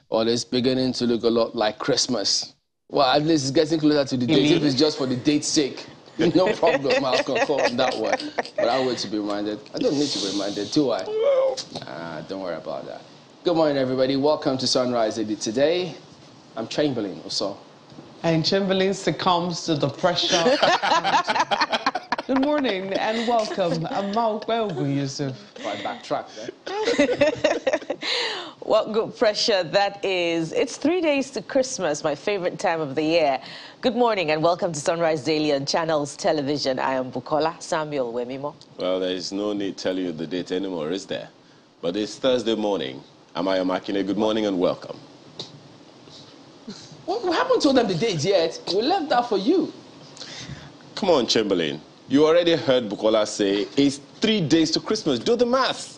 Well, it's beginning to look a lot like Christmas. Well, at least it's getting closer to the date. If it's just for the date's sake, no problem. I'll concur on that one. But I wait to be reminded. I don't need to be reminded, do I? Don't worry about that. Good morning, everybody. Welcome to Sunrise Edit. Today, I'm Chamberlain, also. And Chamberlain succumbs to the pressure. Good morning and welcome. I'm Maukwe Yusuf. If I backtrack, What good pressure that is. It's 3 days to Christmas, my favorite time of the year. Good morning and welcome to Sunrise Daily on Channels Television. I am Bukola Samuel Wemimo. Well, there is no need telling you the date anymore, is there? But it's Thursday morning. Amaya Makine, good morning and welcome. Well, we haven't told them the date yet. We left that for you. Come on, Chamberlain. You already heard Bukola say it's 3 days to Christmas. Do the math.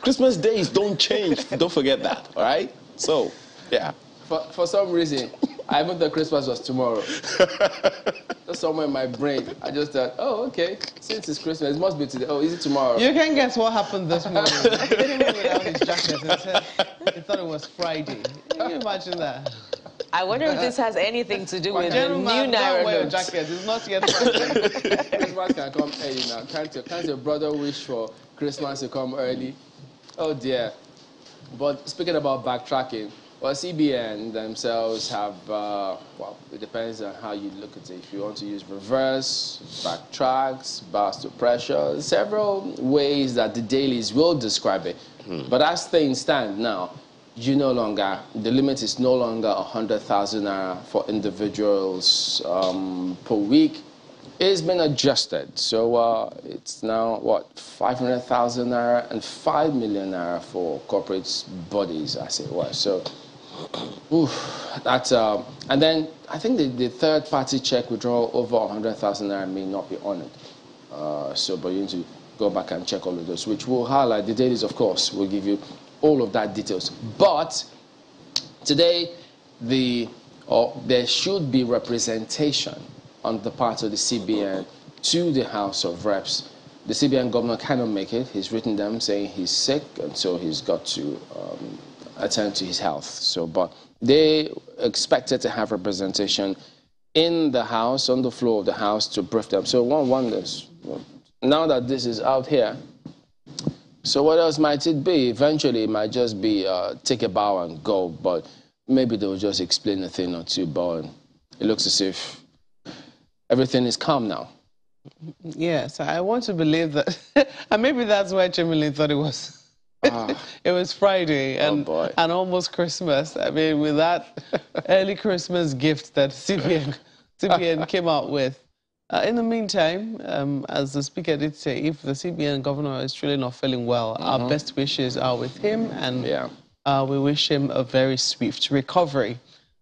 Christmas days don't change. Don't forget that, all right? So, yeah. For some reason, I even thought Christmas was tomorrow. Just somewhere in my brain, I just thought, oh, okay, since it's Christmas, it must be today. Oh, is it tomorrow? You can guess what happened this morning. He came in without his jacket and said he thought it was Friday. Can you imagine that? I wonder if this has anything to do with the new Naira notes. Jacket. It's not yet Friday. Christmas can come early now. Can't your brother wish for Christmas to come early? Oh, dear. But speaking about backtracking, well, CBN themselves have, well, it depends on how you look at it. If you want to use reverse, backtracks, bars to pressure, several ways that the dailies will describe it. But as things stand now, the limit is no longer 100,000 naira for individuals per week. It's been adjusted. So it's now, what, 500,000 naira and 5 million naira for corporate bodies, as it was. So, that's, and then I think the third-party check withdrawal over 100,000 naira may not be honored. But you need to go back and check all of those, which will highlight the dailies, of course. We'll give you all of that details. But today, there should be representation on the part of the CBN to the House of Reps. The CBN governor cannot make it. He's written them saying he's sick, and so he's got to attend to his health. So, but they expected to have representation in the House, on the floor of the House, to brief them. So one wonders, now that this is out here, so what else might it be? Eventually, it might just be take a bow and go, but maybe they'll just explain a thing or two, but it looks as if everything is calm now. Yes, I want to believe that. And maybe that's why Chamberlain thought it was. It was Friday and almost Christmas. I mean, with that early Christmas gift that CBN came out with. In the meantime, as the speaker did say, if the CBN governor is truly not feeling well, our best wishes are with him, and we wish him a very swift recovery.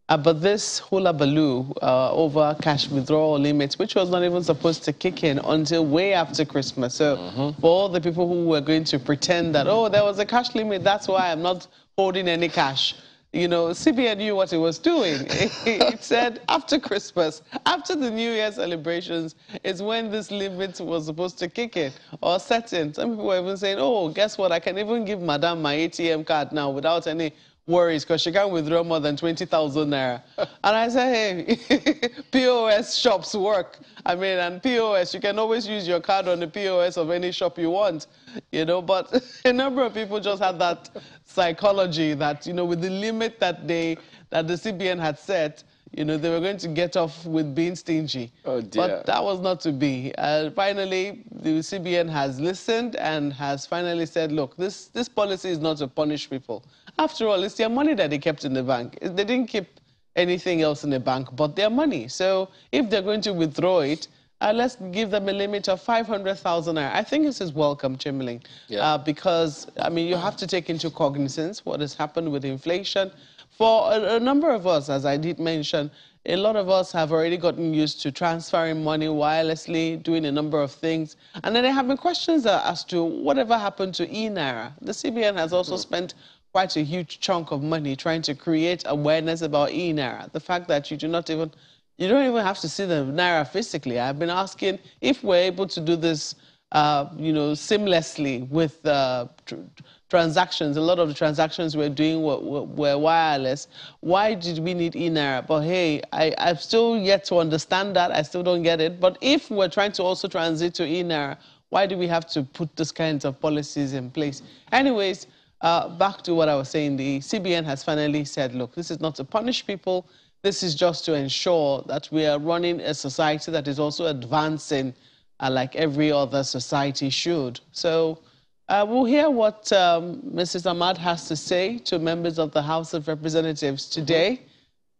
But this hula baloo over cash withdrawal limits, which was not even supposed to kick in until way after Christmas. So for all the people who were going to pretend that, oh, there was a cash limit, that's why I'm not holding any cash. You know, CBN knew what it was doing. It said after Christmas, after the New Year celebrations, is when this limit was supposed to kick in or set in. Some people were even saying, oh, guess what? I can even give Madam my ATM card now without any worries because she can't withdraw more than 20,000 naira. And I said, hey, POS shops work. I mean, and POS, you can always use your card on the POS of any shop you want, you know, but a number of people just had that psychology that, you know, with the limit that the CBN had set, you know, they were going to get off with being stingy. Oh, dear. But that was not to be. Finally, the CBN has listened and has finally said, look, this policy is not to punish people. After all, it's their money that they kept in the bank. They didn't keep anything else in the bank but their money. So if they're going to withdraw it, let's give them a limit of 500,000 naira. I think this is welcome, Chamberlain, because, I mean, you have to take into cognizance what has happened with inflation. For a number of us, as I did mention, a lot of us have already gotten used to transferring money wirelessly, doing a number of things. And then there have been questions as to whatever happened to e-Naira. The CBN has also spent quite a huge chunk of money trying to create awareness about e-Naira. The fact that you don't even have to see the Naira physically. I've been asking if we're able to do this seamlessly with transactions. A lot of the transactions we're doing were wireless. Why did we need INEC? But hey, I've still yet to understand that. I still don't get it. But if we're trying to also transit to INEC, why do we have to put these kinds of policies in place? Anyways, back to what I was saying, the CBN has finally said, look, this is not to punish people. This is just to ensure that we are running a society that is also advancing like every other society should. So we'll hear what Mrs. Ahmad has to say to members of the House of Representatives today,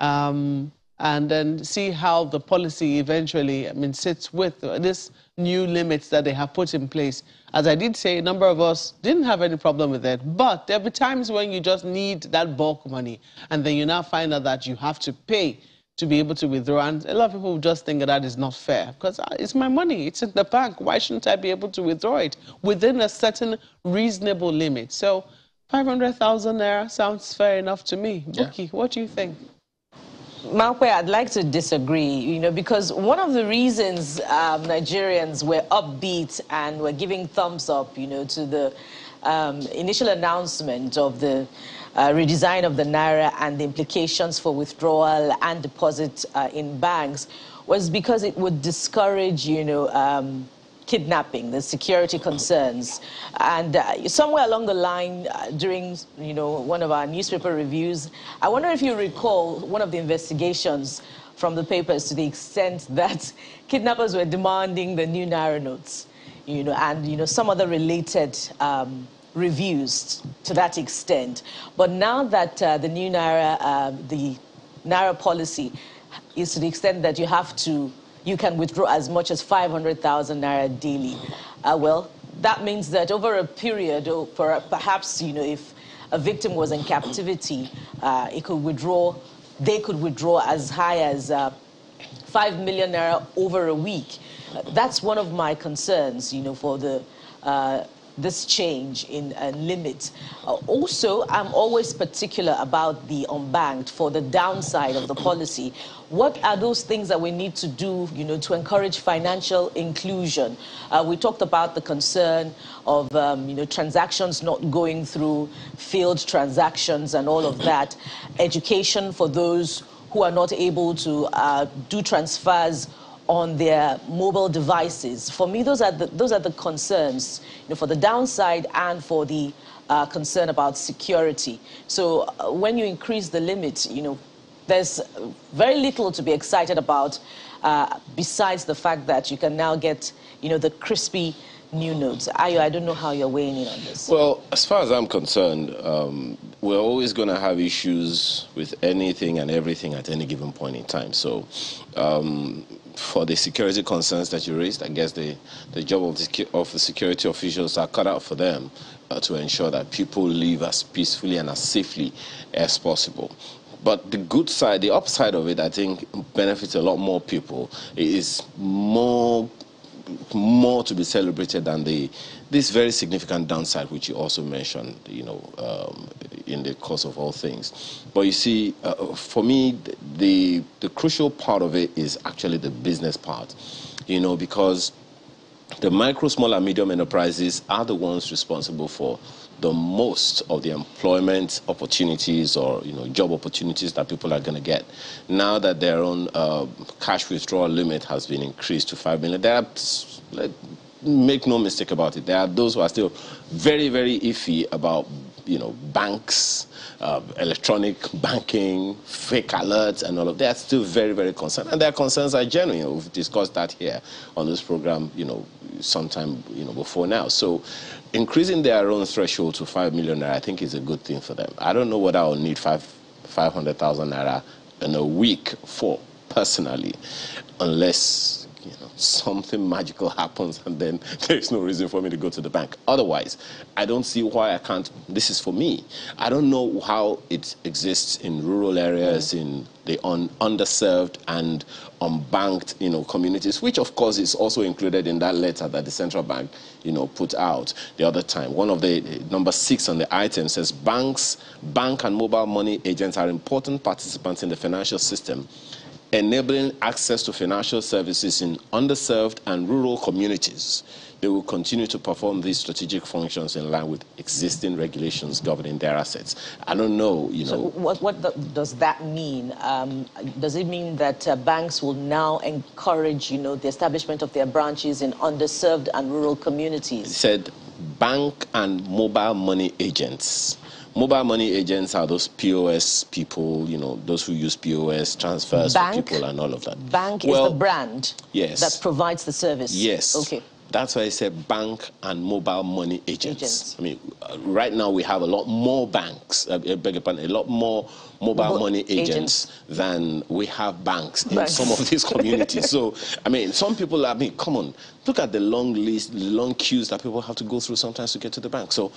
and then see how the policy eventually, sits with this new limits that they have put in place. As I did say, a number of us didn't have any problem with it, but there'll be times when you just need that bulk money, and then you now find out that you have to pay to be able to withdraw. And a lot of people just think that is not fair, because it's my money, it's in the bank. Why shouldn't I be able to withdraw it within a certain reasonable limit? So 500,000 naira sounds fair enough to me. Buki, what do you think? Malkwe, I'd like to disagree, because one of the reasons Nigerians were upbeat and were giving thumbs up, to the initial announcement of the redesign of the Naira and the implications for withdrawal and deposit in banks was because it would discourage, kidnapping, the security concerns. And somewhere along the line, during, one of our newspaper reviews, I wonder if you recall one of the investigations from the papers to the extent that kidnappers were demanding the new Naira notes, and, some other related reviews to that extent. But now that the new Naira, the Naira policy is to the extent that you can withdraw as much as 500,000 Naira daily. Well, that means that over a period, or perhaps, if a victim was in captivity, they could withdraw as high as 5 million Naira over a week. That's one of my concerns, for the this change in limit. Also, I'm always particular about the unbanked for the downside of the policy. What are those things that we need to do, to encourage financial inclusion? We talked about the concern of, transactions not going through, failed transactions and all of that. Education for those who are not able to do transfers on their mobile devices. For me, those are the concerns, for the downside and for the concern about security. So when you increase the limit, there's very little to be excited about besides the fact that you can now get, the crispy new notes. Ayo, I don't know how you're weighing in on this. Well, as far as I'm concerned, we're always going to have issues with anything and everything at any given point in time. So for the security concerns that you raised, I guess the job of the security officials are cut out for them to ensure that people live as peacefully and as safely as possible. But the good side, the upside of it, I think benefits a lot more people. It is more to be celebrated than this very significant downside, which you also mentioned, in the course of all things. But you see, for me, the crucial part of it is actually the business part, because the micro, small, and medium enterprises are the ones responsible for the most of the employment opportunities or job opportunities that people are going to get. Now that their own cash withdrawal limit has been increased to 5 million, there are, make no mistake about it, there are those who are still very, very iffy about banks, electronic banking, fake alerts, and all of that. They're still very, very concerned, and their concerns are genuine. We've discussed that here on this program, sometime before now. So increasing their own threshold to 5 million naira, I think, is a good thing for them. I don't know what I will need 500,000 naira in a week for personally, unless something magical happens and then there's no reason for me to go to the bank. Otherwise, I don't see why I can't. This is for me. I don't know how it exists in rural areas, in the underserved and unbanked, communities, which of course is also included in that letter that the central bank, put out the other time. One of the number 6 on the item says bank and mobile money agents are important participants in the financial system enabling access to financial services in underserved and rural communities. They will continue to perform these strategic functions in line with existing regulations governing their assets. I don't know, you know. So what does that mean? Does it mean that banks will now encourage, you know, the establishment of their branches in underserved and rural communities? It said bank and mobile money agents. Mobile money agents are those POS people, you know, those who use POS, transfers for people and all of that. Bank is the brand that provides the service? Yes. Okay. That's why I said bank and mobile money agents. I mean, right now we have a lot more banks, a lot more mobile money agents than we have banks in some of these communities. So, I mean, some people, I mean, come on, look at the long list, the long queues that people have to go through sometimes to get to the bank. So,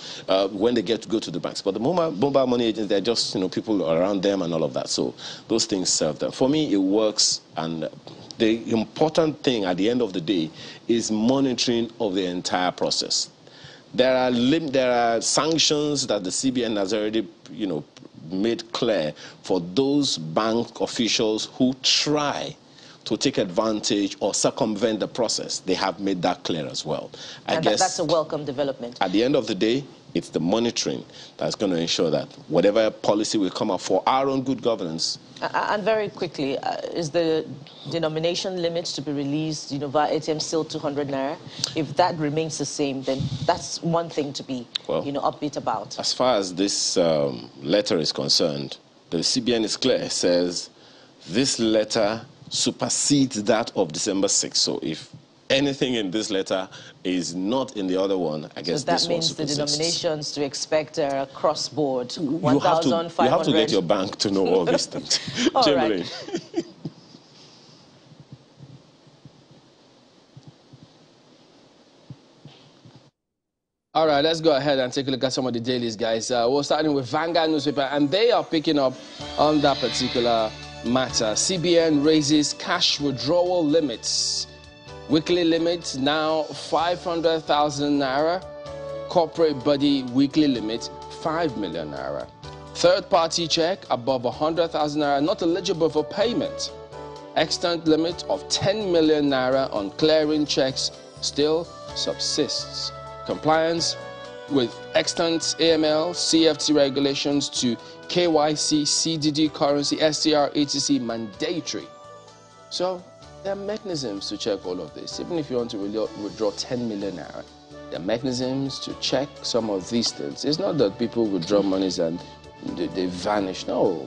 when they get to go to the banks. But the mobile money agents, they're just, you know, people around them and all of that. So, those things serve them. For me, it works, and the important thing at the end of the day is monitoring of the entire process. There are sanctions that the CBN has already, you know, made clear for those bank officials who try to take advantage or circumvent the process. They have made that clear as well. I guess that's a welcome development. At the end of the day, it's the monitoring that's going to ensure that whatever policy will come up for our own good governance. And very quickly, is the denomination limit to be released, you know, via ATM still 200 naira? If that remains the same, then that's one thing to be, you know, upbeat about. As far as this letter is concerned, the CBN is clear. It says this letter supersedes that of December 6th. So if anything in this letter is not in the other one, I guess this one supersedes. So that means the denominations to expect cross-board 1,500. You have to get your bank to know all these things. All right. All right, let's go ahead and take a look at some of the dailies, guys. We're starting with Vanguard newspaper, and they are picking up on that particular matter. CBN raises cash withdrawal limits. Weekly limit now 500,000 naira. Corporate body weekly limit 5 million naira. Third-party check above 100,000 naira not eligible for payment. Extant limit of 10 million naira on clearing checks still subsists. Compliance with extant AML, CFT regulations to KYC, CDD currency, STR, etc. mandatory. So there are mechanisms to check all of this. Even if you want to really withdraw 10 million naira, there are mechanisms to check some of these things. It's not that people withdraw monies and they vanish. No,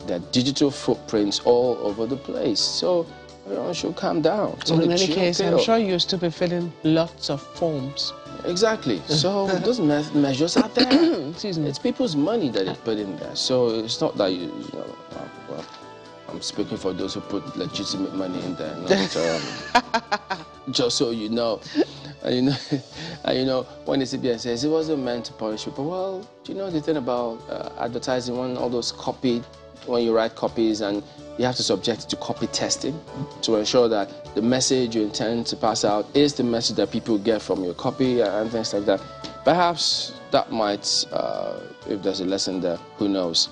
there are digital footprints all over the place. So everyone should calm down. So in any case, I'm sure you'll still be filling lots of forms. Exactly. So those measures are there. Excuse me. It's people's money that they put in there. So it's not that you know, well, I'm speaking for those who put legitimate money in there. Not, just so you know. And you know, when the CBN says it wasn't meant to punish people, well, do you know the thing about advertising, when all those when you write copies and you have to subject it to copy testing to ensure that the message you intend to pass out is the message that people get from your copy and things like that. Perhaps that might, if there's a lesson there, who knows.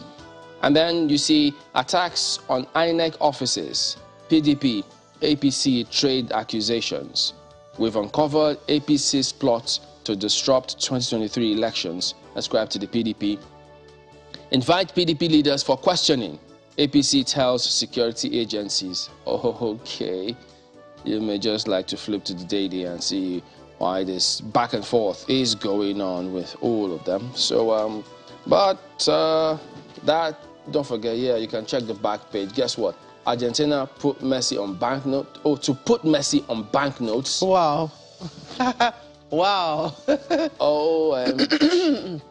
And then you see attacks on INEC offices, PDP, APC trade accusations. We've uncovered APC's plot to disrupt 2023 elections, ascribed to the PDP. Invite PDP leaders for questioning. APC tells security agencies. Oh, okay. You may just like to flip to the daily and see why this back and forth is going on with all of them. So, that, don't forget, yeah, you can check the back page. Guess what? Argentina put Messi on banknote, or to put Messi on banknotes. Wow. Wow. Oh,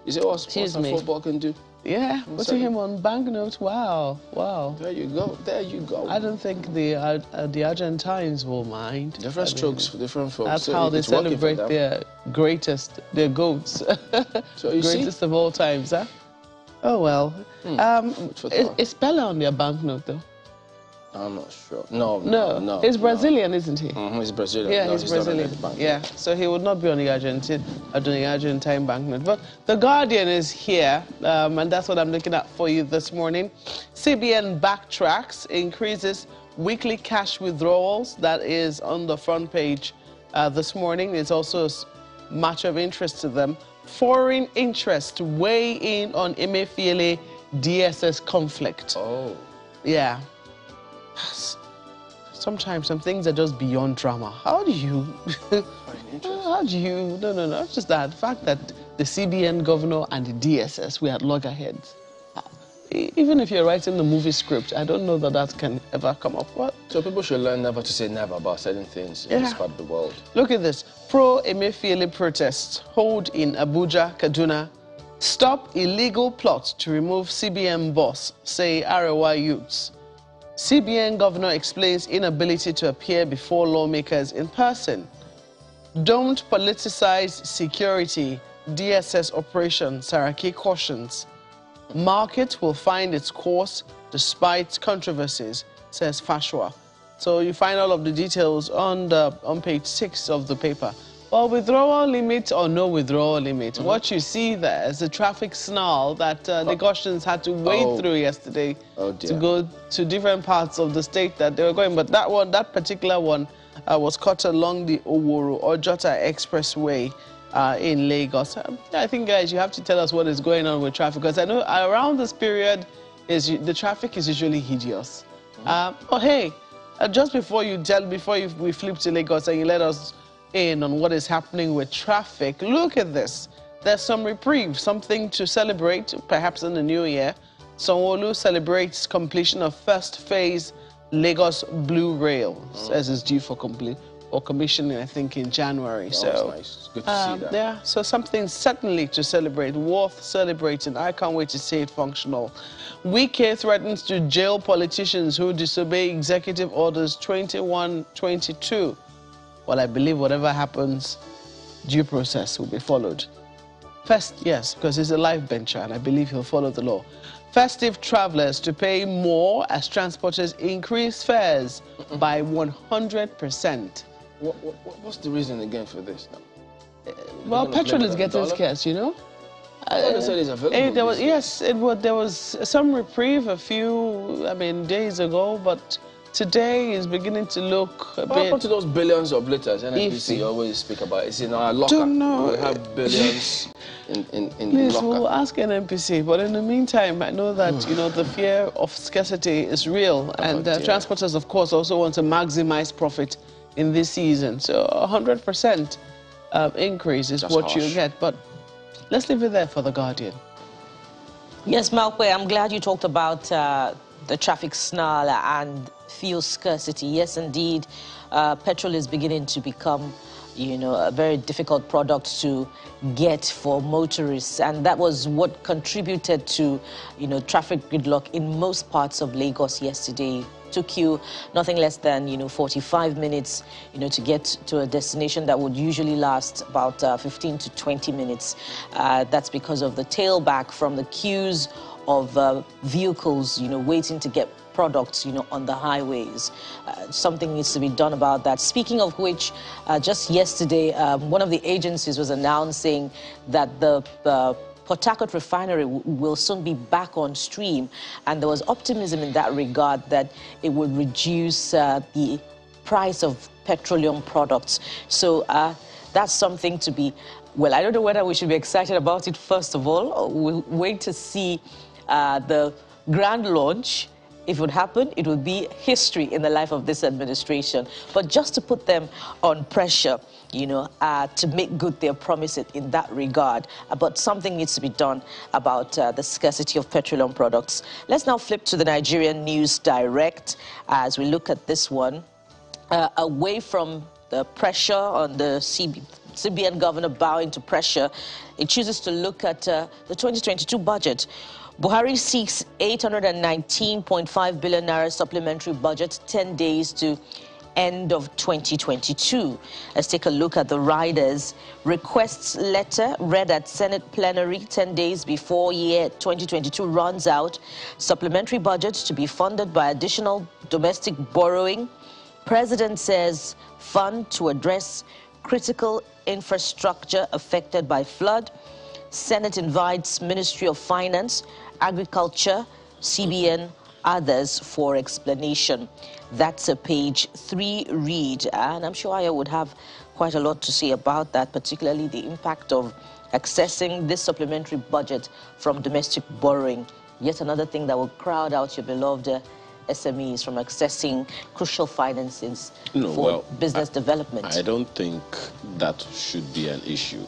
you see what football can do? Yeah, putting him on banknotes. Wow, wow. There you go. There you go. I don't think the Argentines will mind. Different strokes for different folks. That's how they celebrate their goats. So you greatest see? Of all times, huh? Oh well. Is Bella on their banknote though? I'm not sure. No. He's Brazilian, isn't he? He's Brazilian. Yeah, no, he's Brazilian. Yeah, so he would not be on the Argentine banknote. But The Guardian is here, and that's what I'm looking at for you this morning. CBN backtracks, increases weekly cash withdrawals. That is on the front page this morning. It's also a matter of interest to them. Foreign interest weigh in on Emefiele DSS conflict. Oh. Yeah. Sometimes some things are just beyond drama. How do you... No. It's just that the fact that the CBN governor and the DSS, we had loggerheads. Even if you're writing the movie script, I don't know that can ever come up. What? So people should learn never to say never about certain things in this part of the world. Look at this. Pro-Emefiele protests hold in Abuja, Kaduna. Stop illegal plot to remove CBN boss, say Arewa youths. CBN governor explains inability to appear before lawmakers in person. Don't politicize security, DSS operation, Saraki cautions. Market will find its course despite controversies, says Fashua. So you find all of the details on page 6 of the paper. Well, withdrawal limit or no withdrawal limit, what you see there is a traffic snarl that Lagosians had to wade through yesterday to go to different parts of the state that they were going. But that particular one was caught along the Oworo-Ojota Expressway in Lagos. I think, guys, you have to tell us what is going on with traffic, because I know around this period the traffic is usually hideous. But hey, just before we flip to Lagos and you let us in on what is happening with traffic, look at this. There's some reprieve, something to celebrate, perhaps in the new year. Sanwo-Olu celebrates completion of first phase Lagos Blue Rail, as is due for commissioning, I think, in January. So nice. Good to see that. Yeah, so something certainly to celebrate, worth celebrating. I can't wait to see it functional. Wike threatens to jail politicians who disobey executive orders 21-22. Well, I believe whatever happens, due process will be followed. First, yes, because he's a life bencher, and I believe he'll follow the law. Festive travelers to pay more as transporters increase fares by 100%. What's the reason again for this now? Well, petrol is getting scarce, you know. They said it's available. There was some reprieve a few, days ago, but today is beginning to look a bit... What happened to those billions of liters NNPC always speak about? It's in our locker. Don't know. We have billions in Please, locker. we'll ask NNPC. But in the meantime, I know that, the fear of scarcity is real. And transporters, of course, also want to maximize profit in this season. So 100% increase is That's what harsh. you'll get. But let's leave it there for The Guardian. Yes, Malkwe, I'm glad you talked about the traffic snarl and fuel scarcity. Yes, indeed, petrol is beginning to become, a very difficult product to get for motorists. And that was what contributed to, traffic gridlock in most parts of Lagos yesterday. Took you nothing less than, 45 minutes, to get to a destination that would usually last about 15 to 20 minutes. That's because of the tailback from the queues of vehicles, waiting to get products, on the highways. Something needs to be done about that. Speaking of which, just yesterday, one of the agencies was announcing that the Port Harcourt refinery will soon be back on stream, and there was optimism in that regard that it would reduce the price of petroleum products. So that's something to be, well, I don't know whether we should be excited about it first of all. We'll wait to see the grand launch. If it would happen, it would be history in the life of this administration. But just to put them on pressure, to make good their promises in that regard. But something needs to be done about the scarcity of petroleum products. Let's now flip to the Nigerian News Direct as we look at this one. Away from the pressure on the CBN governor bowing to pressure, it chooses to look at the 2022 budget. Buhari seeks 819.5 billion naira supplementary budget, 10 days to end of 2022. Let's take a look at the riders. Requests letter read at Senate plenary 10 days before year 2022 runs out. Supplementary budget to be funded by additional domestic borrowing. President says fund to address critical infrastructure affected by flood. Senate invites Ministry of Finance, Agriculture, CBN, others for explanation. That's a page 3 read, and I'm sure I would have quite a lot to say about that, particularly the impact of accessing this supplementary budget from domestic borrowing. Yet another thing that will crowd out your beloved SMEs from accessing crucial finances for business development. I don't think that should be an issue.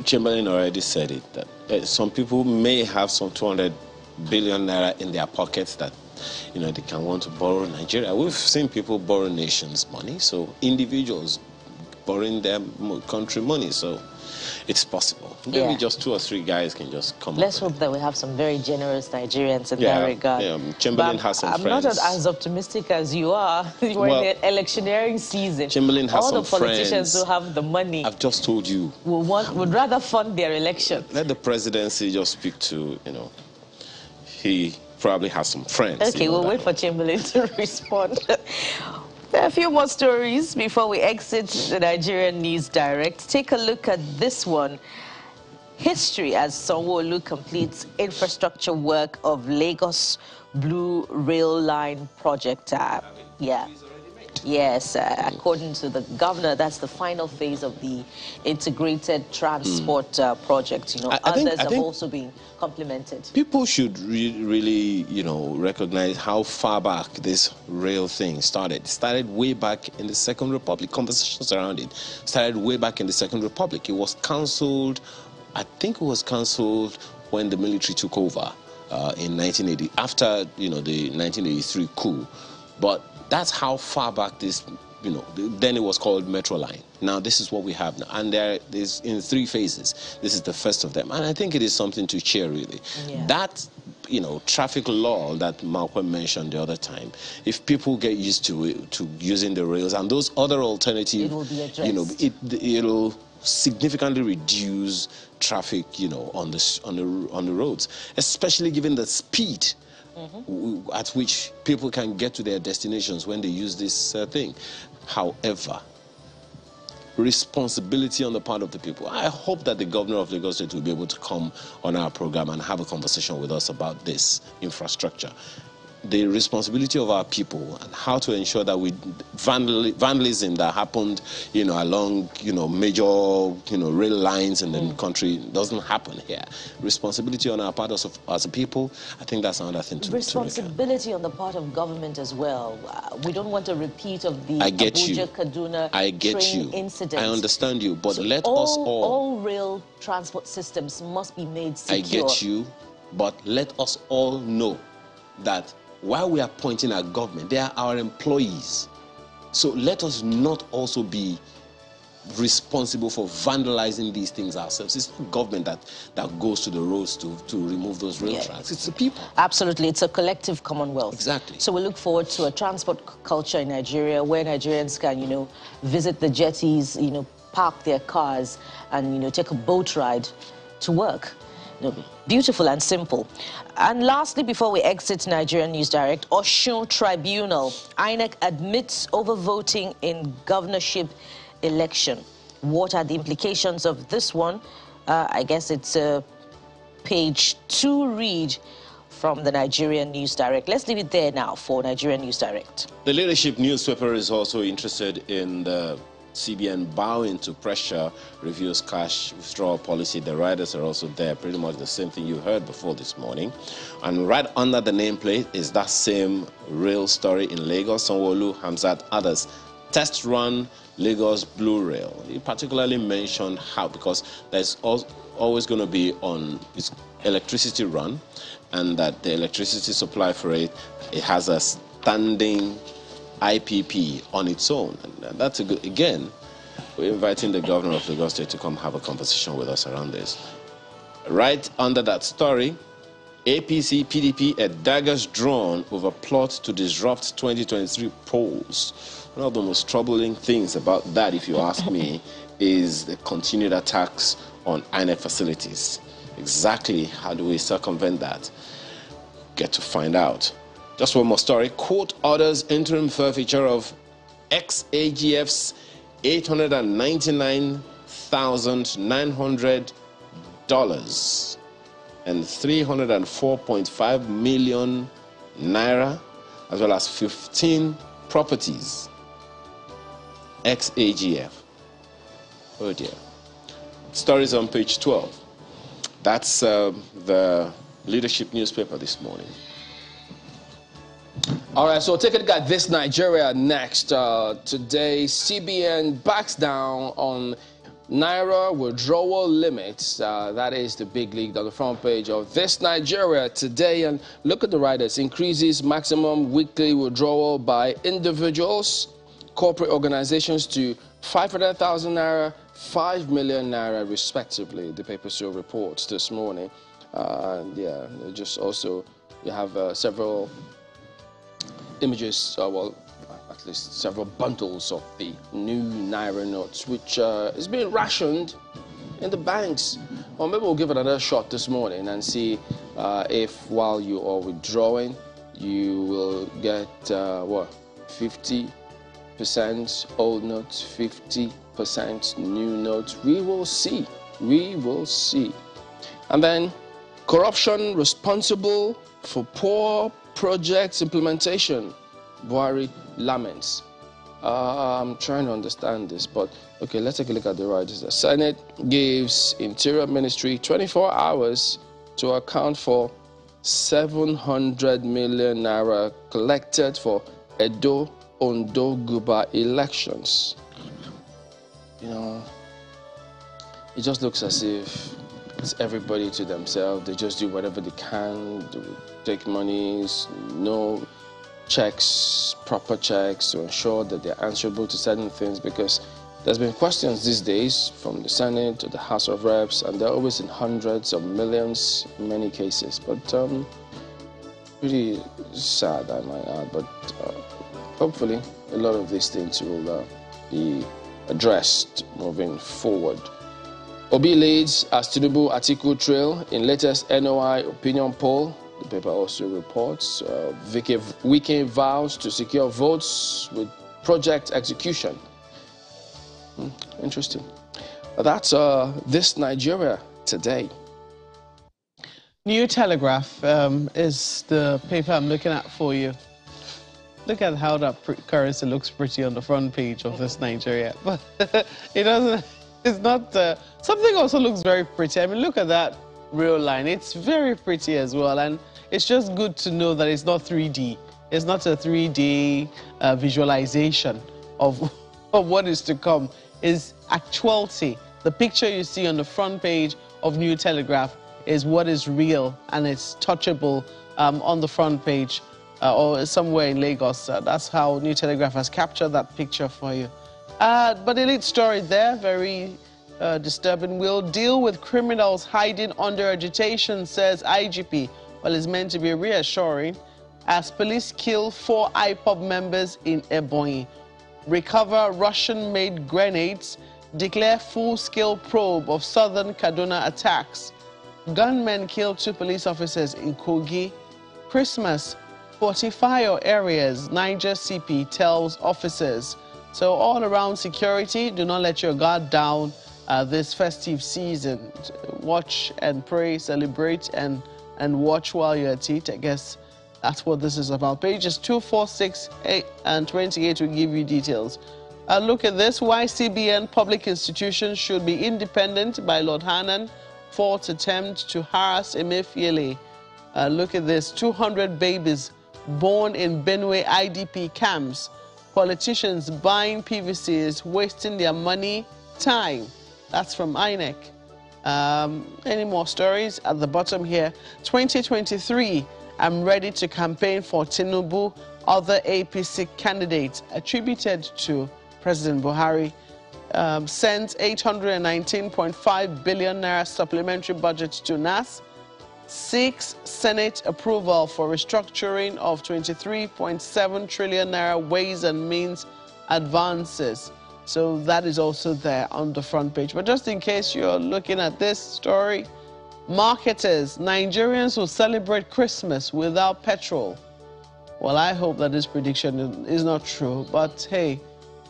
Chamberlain already said it, that some people may have some 200 billion naira in their pockets that, they can want to borrow Nigeria. We've seen people borrow nations' money, so individuals borrowing their country money, so it's possible. Maybe just 2 or 3 guys can just come Let's hope that we have some very generous Nigerians in that regard. Yeah, Chamberlain has some friends. I'm not as optimistic as you are. We're in the electioneering season. Chamberlain has some friends. All the politicians who have the money. I've just told you. Would rather fund their election. Let the presidency just speak to, he probably has some friends. Okay, we'll wait for Chamberlain to respond. There are a few more stories before we exit the Nigerian News Direct. Take a look at this one. History as Sanwo-Olu completes infrastructure work of Lagos Blue Rail Line project. Yes, according to the governor, that's the final phase of the integrated transport project. Others have also been complemented. People should really, recognize how far back this rail thing started. It started way back in the Second Republic. Conversations around it started way back in the Second Republic. It was cancelled, I think it was cancelled when the military took over in 1980, after, the 1983 coup. But that's how far back this, then it was called Metro Line. Now this is what we have now. And there is in 3 phases. This is the first of them. And I think it is something to cheer, really. Yeah. That, traffic law that Malcolm mentioned the other time, if people get used to it, to using the rails and those other alternatives, it will be addressed. It'll significantly reduce traffic, on the roads, especially given the speed at which people can get to their destinations when they use this thing. However, responsibility on the part of the people. I hope that the governor of Lagos State will be able to come on our program and have a conversation with us about this infrastructure. The responsibility of our people and how to ensure that vandalism that happened, along, major, rail lines in the country doesn't happen here. Responsibility on our part as a people, I think that's another thing to responsibility on the part of government as well. We don't want a repeat of the Abuja-Kaduna train incident. I understand you, but so let us all rail transport systems must be made secure. I get you, but let us all know that while we are pointing at government, they are our employees. So let us not also be responsible for vandalizing these things ourselves. It's not government that goes to the roads to remove those rail tracks. It's the people. Absolutely. It's a collective commonwealth. Exactly. So we look forward to a transport culture in Nigeria where Nigerians can, visit the jetties, park their cars and, take a boat ride to work. Beautiful and simple. And lastly, before we exit Nigerian News Direct, Osun Tribunal, INEC admits overvoting in governorship election. What are the implications of this one? I guess it's a page 2 read from the Nigerian News Direct. Let's leave it there now for Nigerian News Direct. The leadership newspaper is also interested in the CBN bowing to pressure, reviews cash withdrawal policy. The riders are also there, pretty much the same thing you heard before this morning. And right under the nameplate is that same rail story in Lagos. Sanwo-Olu, Hamzat, others. Test run Lagos Blue Rail. He particularly mentioned how, because there's always going to be on its electricity run, and that the electricity supply for it has a standing IPP on its own. And that's a good, again, we're inviting the governor of Lagos State to come have a conversation with us around this. Right under that story, APC, PDP, a daggers drawn over plot to disrupt 2023 polls. One of the most troubling things about that, if you ask me, is the continued attacks on INEC facilities. Exactly how do we circumvent that? Get to find out. Just one more story. Court orders interim forfeiture of ex-AGF's $899,900 and 304.5 million naira, as well as 15 properties. Ex-AGF. Oh dear. Stories on page 12. That's the leadership newspaper this morning. All right, so take a look at this Nigeria next. Today, CBN backs down on Naira withdrawal limits. That is the big league on the front page of this Nigeria today. And look at the riders. Increases maximum weekly withdrawal by individuals, corporate organizations to 500,000 Naira, 5 million Naira respectively. The paper so reports this morning. Yeah, just also you have several images, well, at least several bundles of the new Naira notes, which is being rationed in the banks. Or maybe we'll give it another shot this morning and see if while you are withdrawing, you will get, what, 50% old notes, 50% new notes. We will see. We will see. And then corruption responsible for poor projects implementation. Buhari laments. I'm trying to understand this, but okay, let's take a look at the riders. The Senate gives Interior Ministry 24 hours to account for 700 million naira collected for Edo, Ondo, Guba elections. You know, it just looks as if it's everybody to themselves. They just do whatever they can, take monies, no checks, proper checks to ensure that they're answerable to certain things, because there's been questions these days from the Senate to the House of Reps, and they're always in hundreds of millions in many cases. But pretty sad, I might add. But hopefully a lot of these things will be addressed moving forward. Obi leads as Tinubu Atiku trail in latest NOI opinion poll. The paper also reports Wike vows to secure votes with project execution. Interesting. That's this Nigeria today. New Telegraph is the paper I'm looking at for you. Look at how that currency looks pretty on the front page of this Nigeria. But it doesn't, it's not, something also looks very pretty. I mean, look at that real line. It's very pretty as well. And it's just good to know that it's not 3D. It's not a 3D visualization of what is to come. It's actuality. The picture you see on the front page of New Telegraph is what is real, and it's touchable on the front page or somewhere in Lagos. That's how New Telegraph has captured that picture for you. But the lead story there, very disturbing. We'll deal with criminals hiding under agitation, says IGP. Well, it's meant to be reassuring. As police kill 4 IPOB members in Ebonyi, recover Russian-made grenades, declare full-scale probe of southern Kaduna attacks. Gunmen kill 2 police officers in Kogi. Christmas, fortify your areas, Niger CP tells officers. So all around security, do not let your guard down this festive season. Watch and pray, celebrate, and watch while you're at it. I guess that's what this is about. Pages 2, 4, 6, 8, and 28 will give you details. Look at this. Why CBN public institutions should be independent by Lord Hannan. 4th attempt to harass Emefiele. Look at this. 200 babies born in Benue IDP camps. Politicians buying PVCs, wasting their money, time. That's from INEC. Any more stories at the bottom here? 2023, I'm ready to campaign for Tinubu. Other APC candidates attributed to President Buhari sent 819.5 billion naira supplementary budget to NAS. seeks Senate approval for restructuring of 23.7 trillion naira ways and means advances. So that is also there on the front page. But just in case you're looking at this story, marketers, Nigerians will celebrate Christmas without petrol. Well, I hope that this prediction is not true, but hey,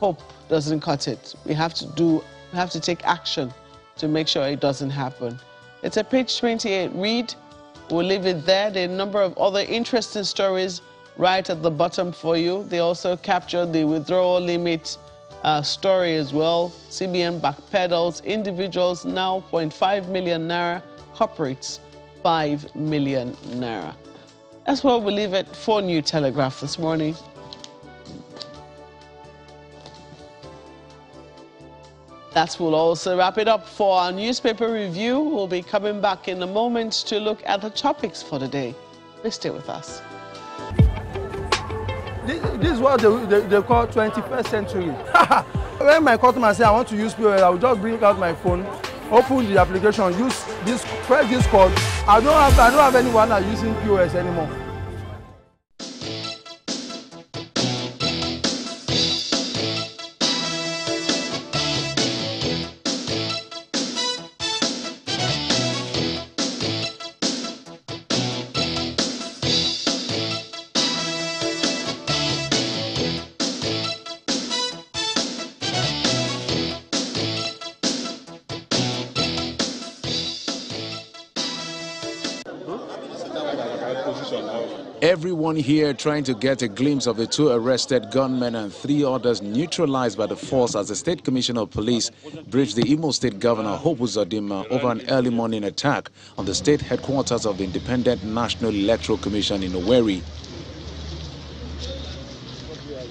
hope doesn't cut it. We have to take action to make sure it doesn't happen. It's at page 28. Read. We'll leave it there. There are a number of other interesting stories right at the bottom for you. They also capture the withdrawal limit story as well. CBN backpedals. Individuals now 0.5 million naira. Corporates 5 million naira. That's where we'll leave it for New Telegraph this morning. That will also wrap it up for our newspaper review. We'll be coming back in a moment to look at the topics for the day. Please stay with us. This is what they call 21st century. When my customer say I want to use POS, I will just bring out my phone, open the application, use this, press this code. I don't have anyone that using POS anymore. Everyone here trying to get a glimpse of the 2 arrested gunmen and 3 others neutralized by the force as the State Commissioner of Police briefed the Imo State Governor Hope Uzodimma over an early morning attack on the state headquarters of the Independent National Electoral Commission in Owerri.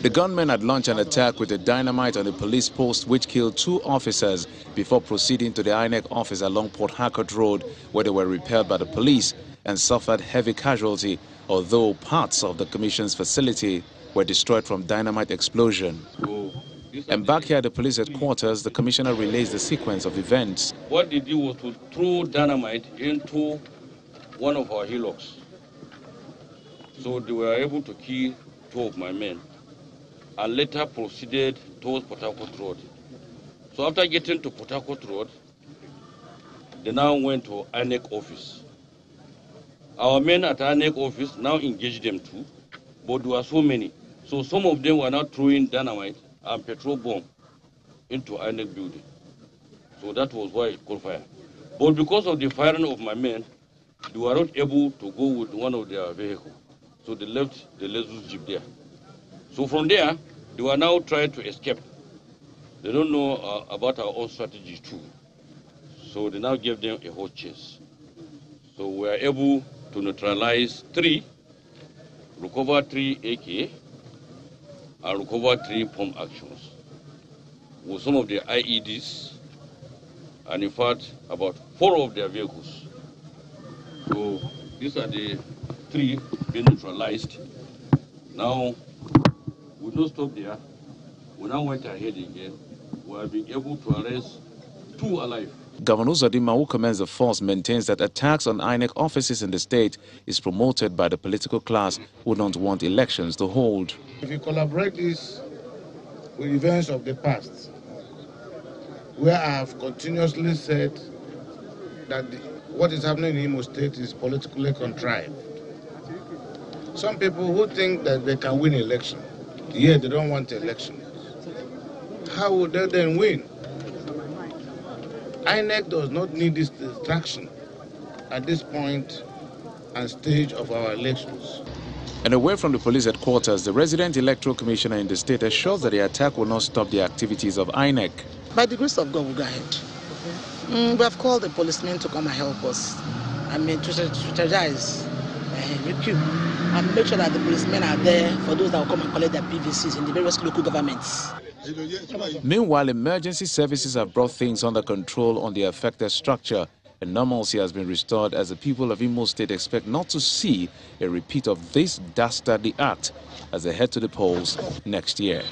The gunmen had launched an attack with a dynamite on the police post which killed 2 officers before proceeding to the INEC office along Port Harcourt Road, where they were repelled by the police and suffered heavy casualty, although parts of the commission's facility were destroyed from dynamite explosion. And back here at the police headquarters, the commissioner relays the sequence of events. What they did was to throw dynamite into one of our hillocks. So they were able to kill 2 of my men and later proceeded towards Port Harcourt Road. So after getting to Port Harcourt Road, they now went to ANEC office. Our men at ANEC office now engaged them too, but there were so many. So some of them were now throwing dynamite and petrol bomb into ANEC building. So that was why it caught fire. But because of the firing of my men, they were not able to go with one of their vehicles. So they left the Lexus Jeep there. So from there, they were now trying to escape. They don't know about our own strategy too. So they now gave them a hot chase. So we were able to neutralize 3, recover 3 AK, and recover 3 pump actions with some of their IEDs, and in fact, about 4 of their vehicles. So these are the 3 being neutralized. Now, we don't stop there. We now went ahead again. We have been able to arrest 2 alive. Governor Uzodimma, who commands the force, maintains that attacks on INEC offices in the state is promoted by the political class who don't want elections to hold. If you collaborate this with events of the past, where I have continuously said that what is happening in Imo State is politically contrived. Some people who think that they can win election, yet they don't want election. How would they then win? INEC does not need this distraction at this point and stage of our elections. And away from the police headquarters, the resident electoral commissioner in the state assures that the attack will not stop the activities of INEC. By the grace of God, we'll go ahead. We have called the policemen to come and help us. I mean, to strategize, recruit, and make sure that the policemen are there for those that will come and collect their PVCs in the various local governments. Meanwhile, emergency services have brought things under control on the affected structure, and normalcy has been restored as the people of Imo State expect not to see a repeat of this dastardly act as they head to the polls next year.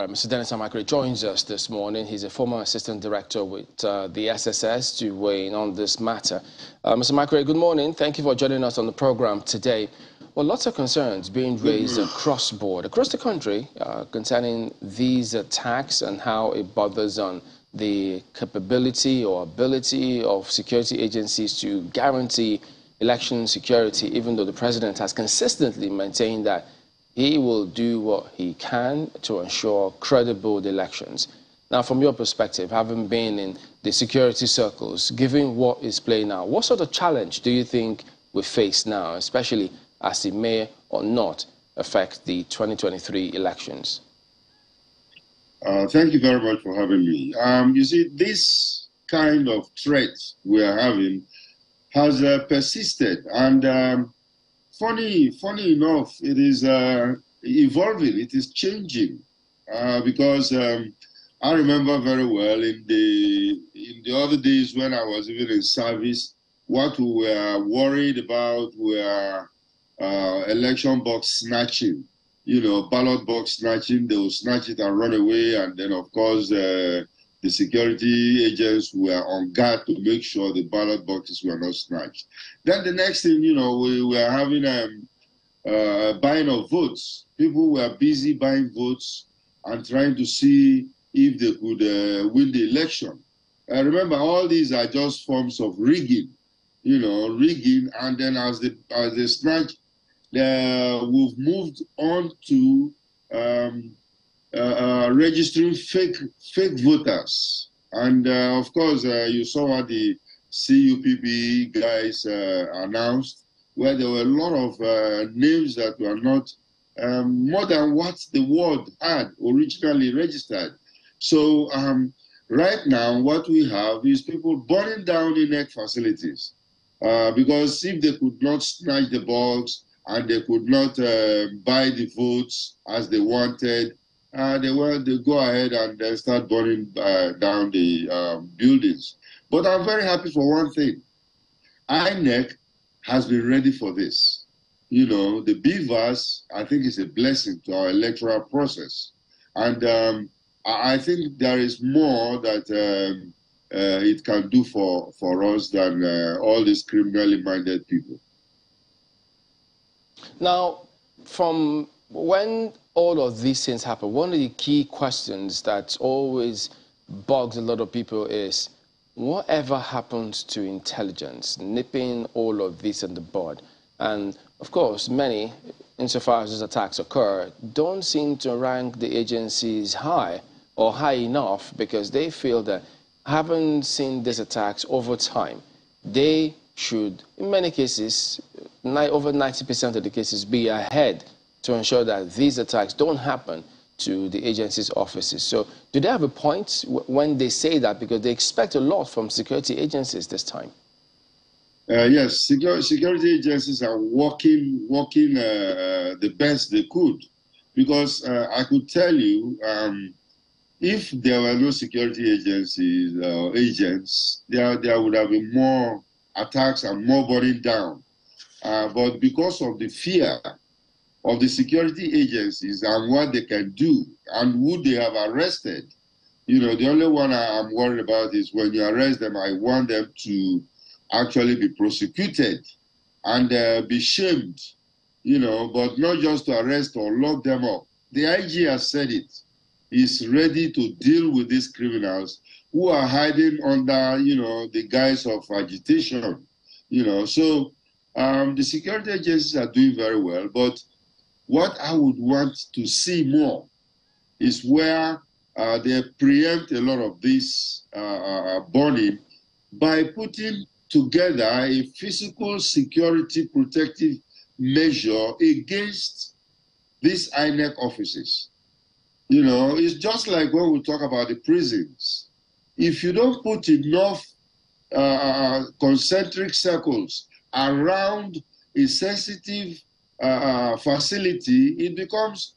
Mr. Dennis Amakere joins us this morning. He's a former assistant director with the SSS to weigh in on this matter. Mr. Amakere, good morning. Thank you for joining us on the program today. Well, lots of concerns being raised across the country, concerning these attacks and how it bothers on the capability or ability of security agencies to guarantee election security, even though the president has consistently maintained that he will do what he can to ensure credible elections. Now, from your perspective, having been in the security circles, given what is playing now, what sort of challenge do you think we face now, especially as it may or not affect the 2023 elections? Thank you very much for having me. You see, this kind of threat we are having has persisted, and funny enough, it is evolving, it is changing, because I remember very well in the other days when I was even in service, what we were worried about were election box snatching, ballot box snatching. They will snatch it and run away, and then of course the security agents were on guard to make sure the ballot boxes were not snatched. Then the next thing, we were having buying of votes. People were busy buying votes and trying to see if they could win the election. Remember, all these are just forms of rigging, rigging. And then as they snatch, we've moved on to registering fake voters. And of course, you saw what the CUPB guys announced, where there were a lot of names that were not more than what the world had originally registered. So right now, what we have is people burning down INEC facilities, because if they could not snatch the box and they could not buy the votes as they wanted, they go ahead and start burning down the buildings. But I'm very happy for one thing. INEC has been ready for this. The beavers, I think, is a blessing to our electoral process. And I think there is more that it can do for us than all these criminally minded people. Now, from when all of these things happen, one of the key questions that always bugs a lot of people is, whatever happens to intelligence, nipping all of this in the bud? And of course, many, insofar as these attacks occur, don't seem to rank the agencies high or high enough, because they feel that, having seen these attacks over time, they should, in many cases, over 90% of the cases, be ahead to ensure that these attacks don't happen to the agency's offices. So do they have a point when they say that, because they expect a lot from security agencies this time? Yes, security agencies are working the best they could, because I could tell you, if there were no security agencies or agents, there would have been more attacks and more burning down. But because of the fear of the security agencies and what they can do and who they have arrested, the only one I'm worried about is when you arrest them, I want them to actually be prosecuted and be shamed, but not just to arrest or lock them up. The IG has said it. Is ready to deal with these criminals who are hiding under, the guise of agitation, So the security agencies are doing very well, but what I would want to see more is where they preempt a lot of this burning by putting together a physical security protective measure against these INEC offices. It's just like when we talk about the prisons. If you don't put enough concentric circles around a sensitive facility, it becomes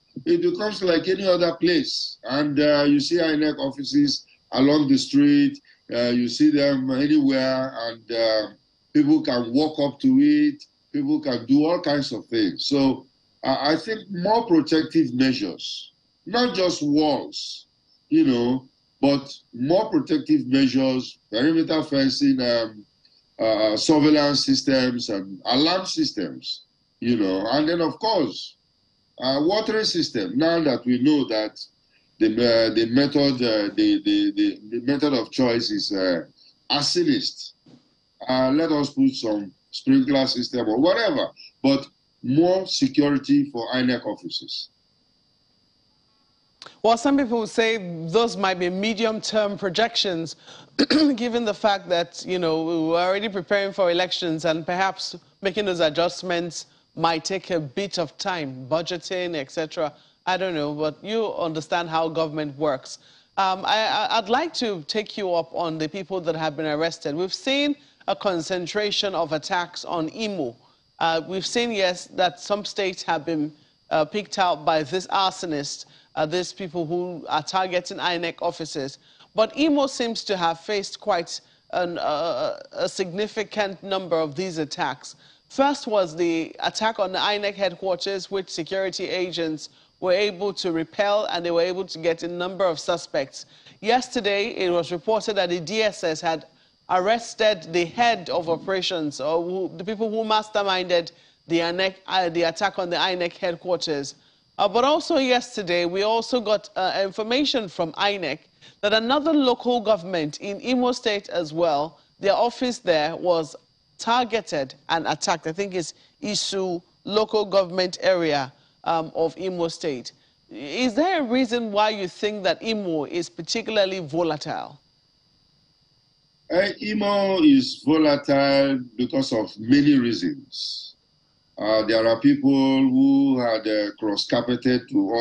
like any other place. And you see INEC offices along the street, you see them anywhere, and people can walk up to it, people can do all kinds of things. So I think more protective measures not just walls, you know, but more protective measures, perimeter fencing, surveillance systems, and alarm systems, you know, and then of course, watering system. Now that we know that the method of choice is arsonist, let us put some sprinkler system or whatever, but more security for INEC offices. Well, some people would say those might be medium-term projections, given the fact that, you know, we're already preparing for elections and perhaps making those adjustments might take a bit of time, budgeting, etc. I don't know, but you understand how government works. I'd like to take you up on the people that have been arrested. We've seen a concentration of attacks on Imo. We've seen, yes, that some states have been picked out by this arsonist, these people who are targeting INEC offices. But Imo seems to have faced quite a significant number of these attacks. First was the attack on the INEC headquarters, which security agents were able to repel, and they were able to get a number of suspects. Yesterday, it was reported that the DSS had arrested the head of operations, or the people who masterminded the attack on the INEC headquarters. But also yesterday, we also got information from INEC that another local government in Imo State as well, their office there was targeted and attacked. I think it's Isu local government area of Imo State. Is there a reason why you think that Imo is particularly volatile? Imo is volatile because of many reasons. There are people who had cross-carpeted to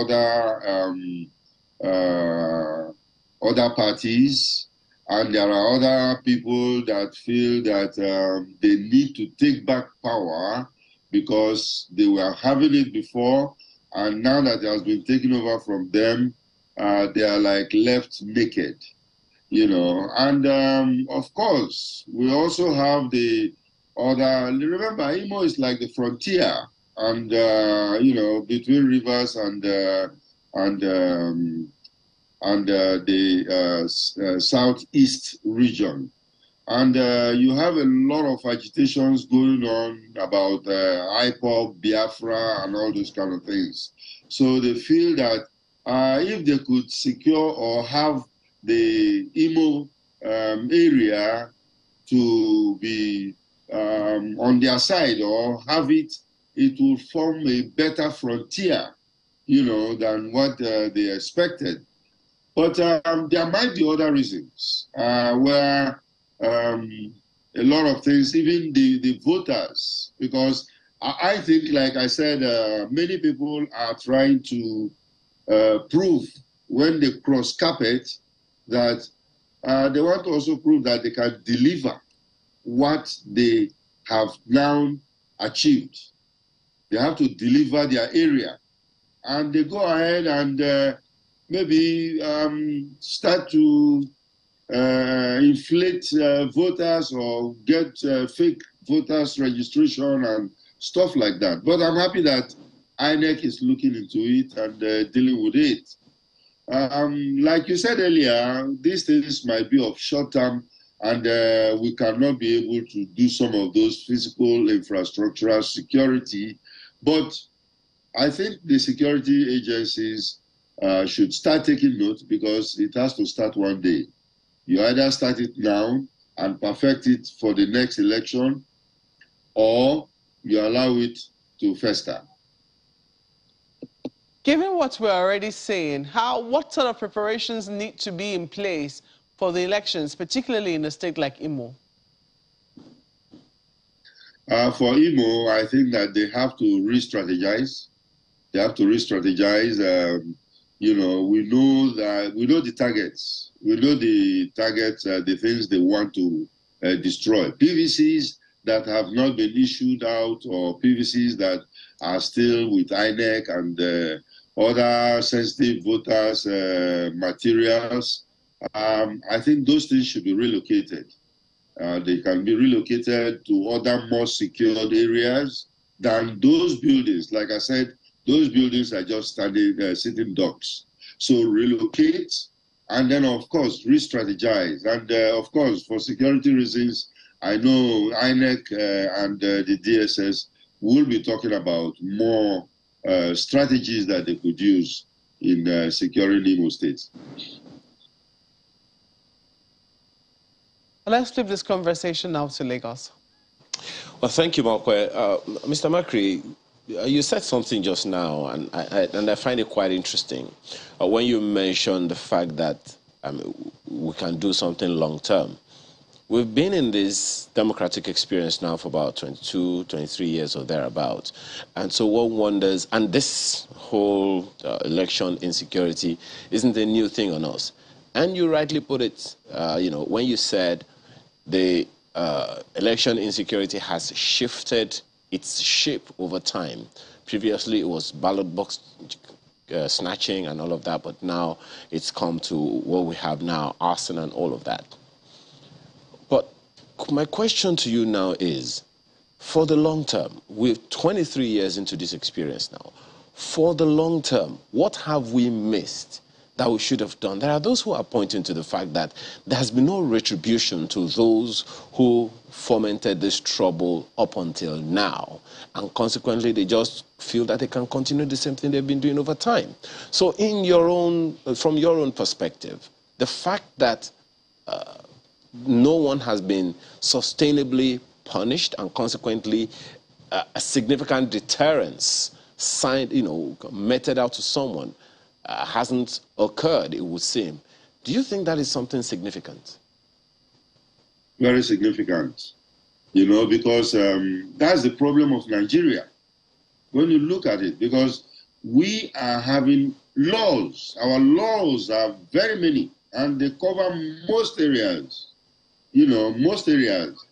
other parties, and there are other people that feel that they need to take back power because they were having it before, and now that it has been taken over from them, they are like left naked, you know. And of course, we also have the other. Remember, Imo is like the frontier, and you know, between rivers and the southeast region. And you have a lot of agitations going on about IPOB, Biafra, and all those kind of things. So they feel that if they could secure or have the Imo area to be on their side or have it, it will form a better frontier, you know, than what they expected. But there might be other reasons where a lot of things, even the voters, because I think, like I said, many people are trying to prove when they cross carpet that they want to also prove that they can deliver what they have now achieved. They have to deliver their area. And they go ahead and maybe start to inflate voters or get fake voters registration and stuff like that. But I'm happy that INEC is looking into it and dealing with it. Like you said earlier, these things might be of short term, and we cannot be able to do some of those physical infrastructural security. But I think the security agencies should start taking note, because it has to start one day. You either start it now and perfect it for the next election, or you allow it to fester. Given what we're already saying, what sort of preparations need to be in place for the elections, particularly in a state like Imo? For Imo, I think that they have to re-strategize. They have to re-strategize. You know, we know the targets. We know the targets, the things they want to destroy. PVCs that have not been issued out, or PVCs that are still with INEC and other sensitive voters materials. I think those things should be relocated. They can be relocated to other more secured areas than those buildings. Like I said, those buildings are just sitting ducks. So relocate, and then, of course, re-strategize. And, of course, for security reasons, I know INEC and the DSS will be talking about more strategies that they could use in securing Imo State. Let's flip this conversation now to Lagos. Well, thank you, Malkwe. Mr. Makri, you said something just now, and I find it quite interesting when you mentioned the fact that we can do something long-term. We've been in this democratic experience now for about 22, 23 years or thereabouts. And so one wonders, and this whole election insecurity isn't a new thing on us. And you rightly put it, when you said the election insecurity has shifted its shape over time. Previously, it was ballot box snatching and all of that, but now it's come to what we have now, arson and all of that. But my question to you now is, for the long term, we're 23 years into this experience now. For the long term, what have we missed that we should have done? There are those who are pointing to the fact that there has been no retribution to those who fomented this trouble up until now. And consequently, they just feel that they can continue the same thing they've been doing over time. So from your own perspective, the fact that no one has been sustainably punished and consequently a significant deterrence meted out to someone hasn't occurred, it would seem. Do you think that is something significant? Very significant, because that's the problem of Nigeria. When you look at it, because we are having laws. Our laws are very many, and they cover most areas. Most areas.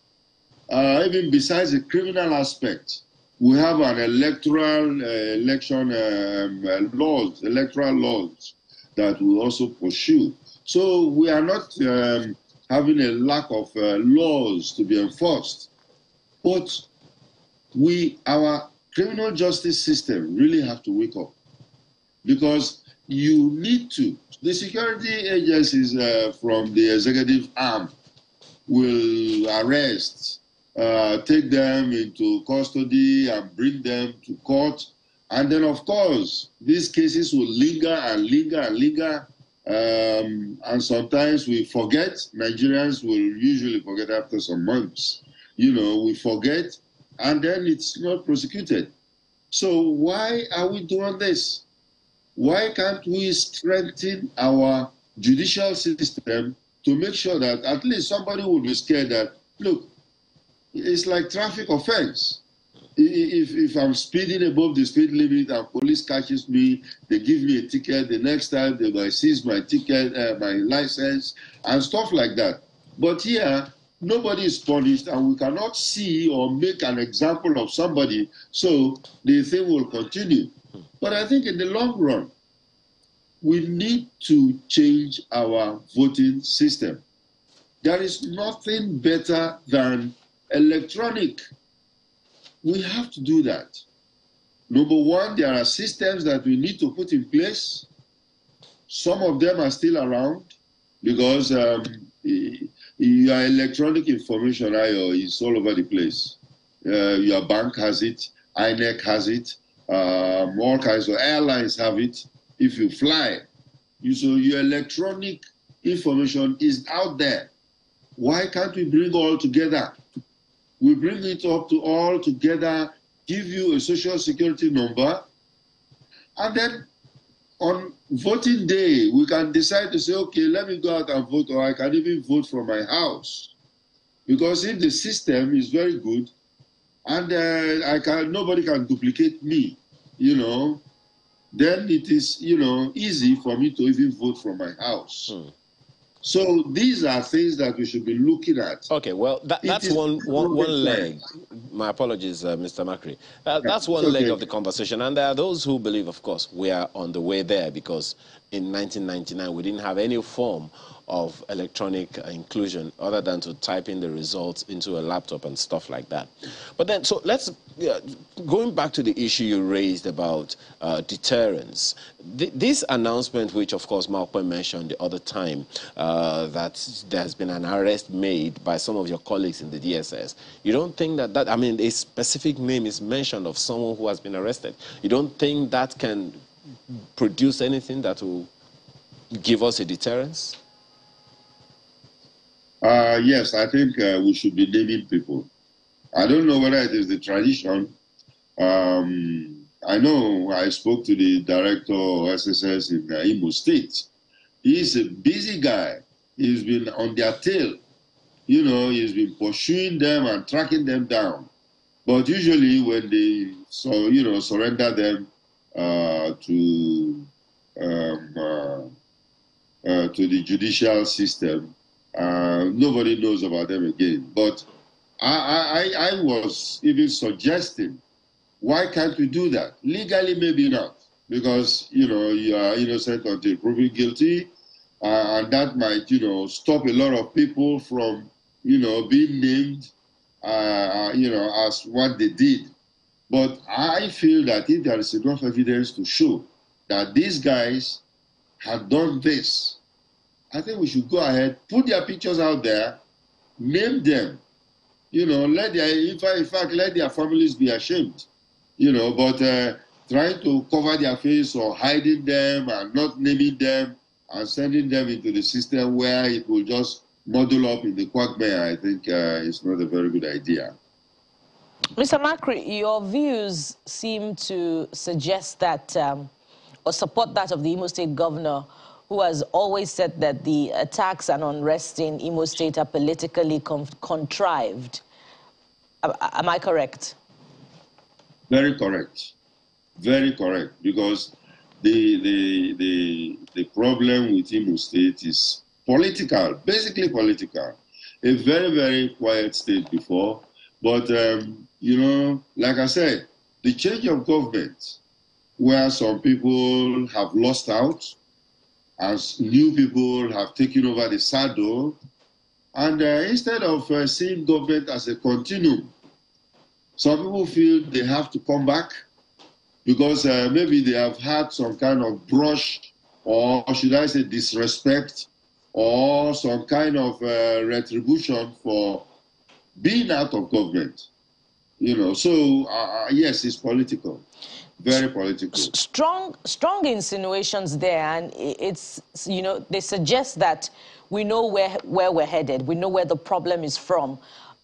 Even besides the criminal aspect, we have an electoral laws that we also pursue. So we are not having a lack of laws to be enforced. But our criminal justice system really have to wake up. Because you need to. The security agencies from the executive arm will arrest, take them into custody and bring them to court. And then, of course, these cases will linger and linger and linger. And sometimes we forget. Nigerians will usually forget after some months. We forget, and then it's not prosecuted. So why are we doing this? Why can't we strengthen our judicial system to make sure that at least somebody will be scared that, look, it's like traffic offense. If I'm speeding above the speed limit and police catches me, they give me a ticket. The next time they might seize my ticket, my license, and stuff like that. But here, nobody is punished, and we cannot see or make an example of somebody, so the thing will continue. But I think in the long run, we need to change our voting system. There is nothing better than electronic. We have to do that. Number one, there are systems that we need to put in place. Some of them are still around because your electronic information is all over the place. Your bank has it, INEC has it, all kinds of airlines have it. If you fly, so your electronic information is out there. Why can't we bring all together? We bring it up to all together, give you a social security number, and then on voting day, we can decide to say, okay, let me go out and vote, or I can even vote from my house. Because if the system is very good, and nobody can duplicate me, then it is, easy for me to even vote from my house. So these are things that we should be looking at. Okay, well, that's one leg. My apologies, Mr. Makri. That's one leg of the conversation. And there are those who believe, of course, we are on the way there because in 1999, we didn't have any form of electronic inclusion other than to type in the results into a laptop and stuff like that. But then, so let's, going back to the issue you raised about deterrence, this announcement, which of course Malcolm mentioned the other time, that there has been an arrest made by some of your colleagues in the DSS, you don't think that, I mean, a specific name is mentioned of someone who has been arrested. You don't think that can produce anything that will give us a deterrence? Yes, I think we should be naming people. I don't know whether it is the tradition. I know I spoke to the director of SSS in Imo State. He's a busy guy. He's been on their tail. You know, he's been pursuing them and tracking them down. But usually when they, surrender them to the judicial system, nobody knows about them again. But I was even suggesting, why can't we do that? Legally, maybe not, because, you are innocent until proven guilty, and that might, stop a lot of people from, being named, as what they did. But I feel that if there is enough evidence to show that these guys have done this, I think we should go ahead, put their pictures out there, name them, let their families be ashamed, but trying to cover their face or hiding them and not naming them and sending them into the system where it will just muddle up in the quagmire, I think is not a very good idea. Mr. Makri, your views seem to suggest that, or support that of the Imo State governor, who has always said that the attacks and unrest in Imo State are politically contrived. Am I correct? Very correct. Very correct. Because the problem with Imo State is political, basically political. A very, very quiet state before. But, like I said, the change of government, where some people have lost out, as new people have taken over the saddle, and instead of seeing government as a continuum, some people feel they have to come back because maybe they have had some kind of brush, or should I say disrespect, or some kind of retribution for being out of government. So yes, it's political. Very political. Strong insinuations there, and it's, they suggest that we know where we're headed, we know where the problem is from,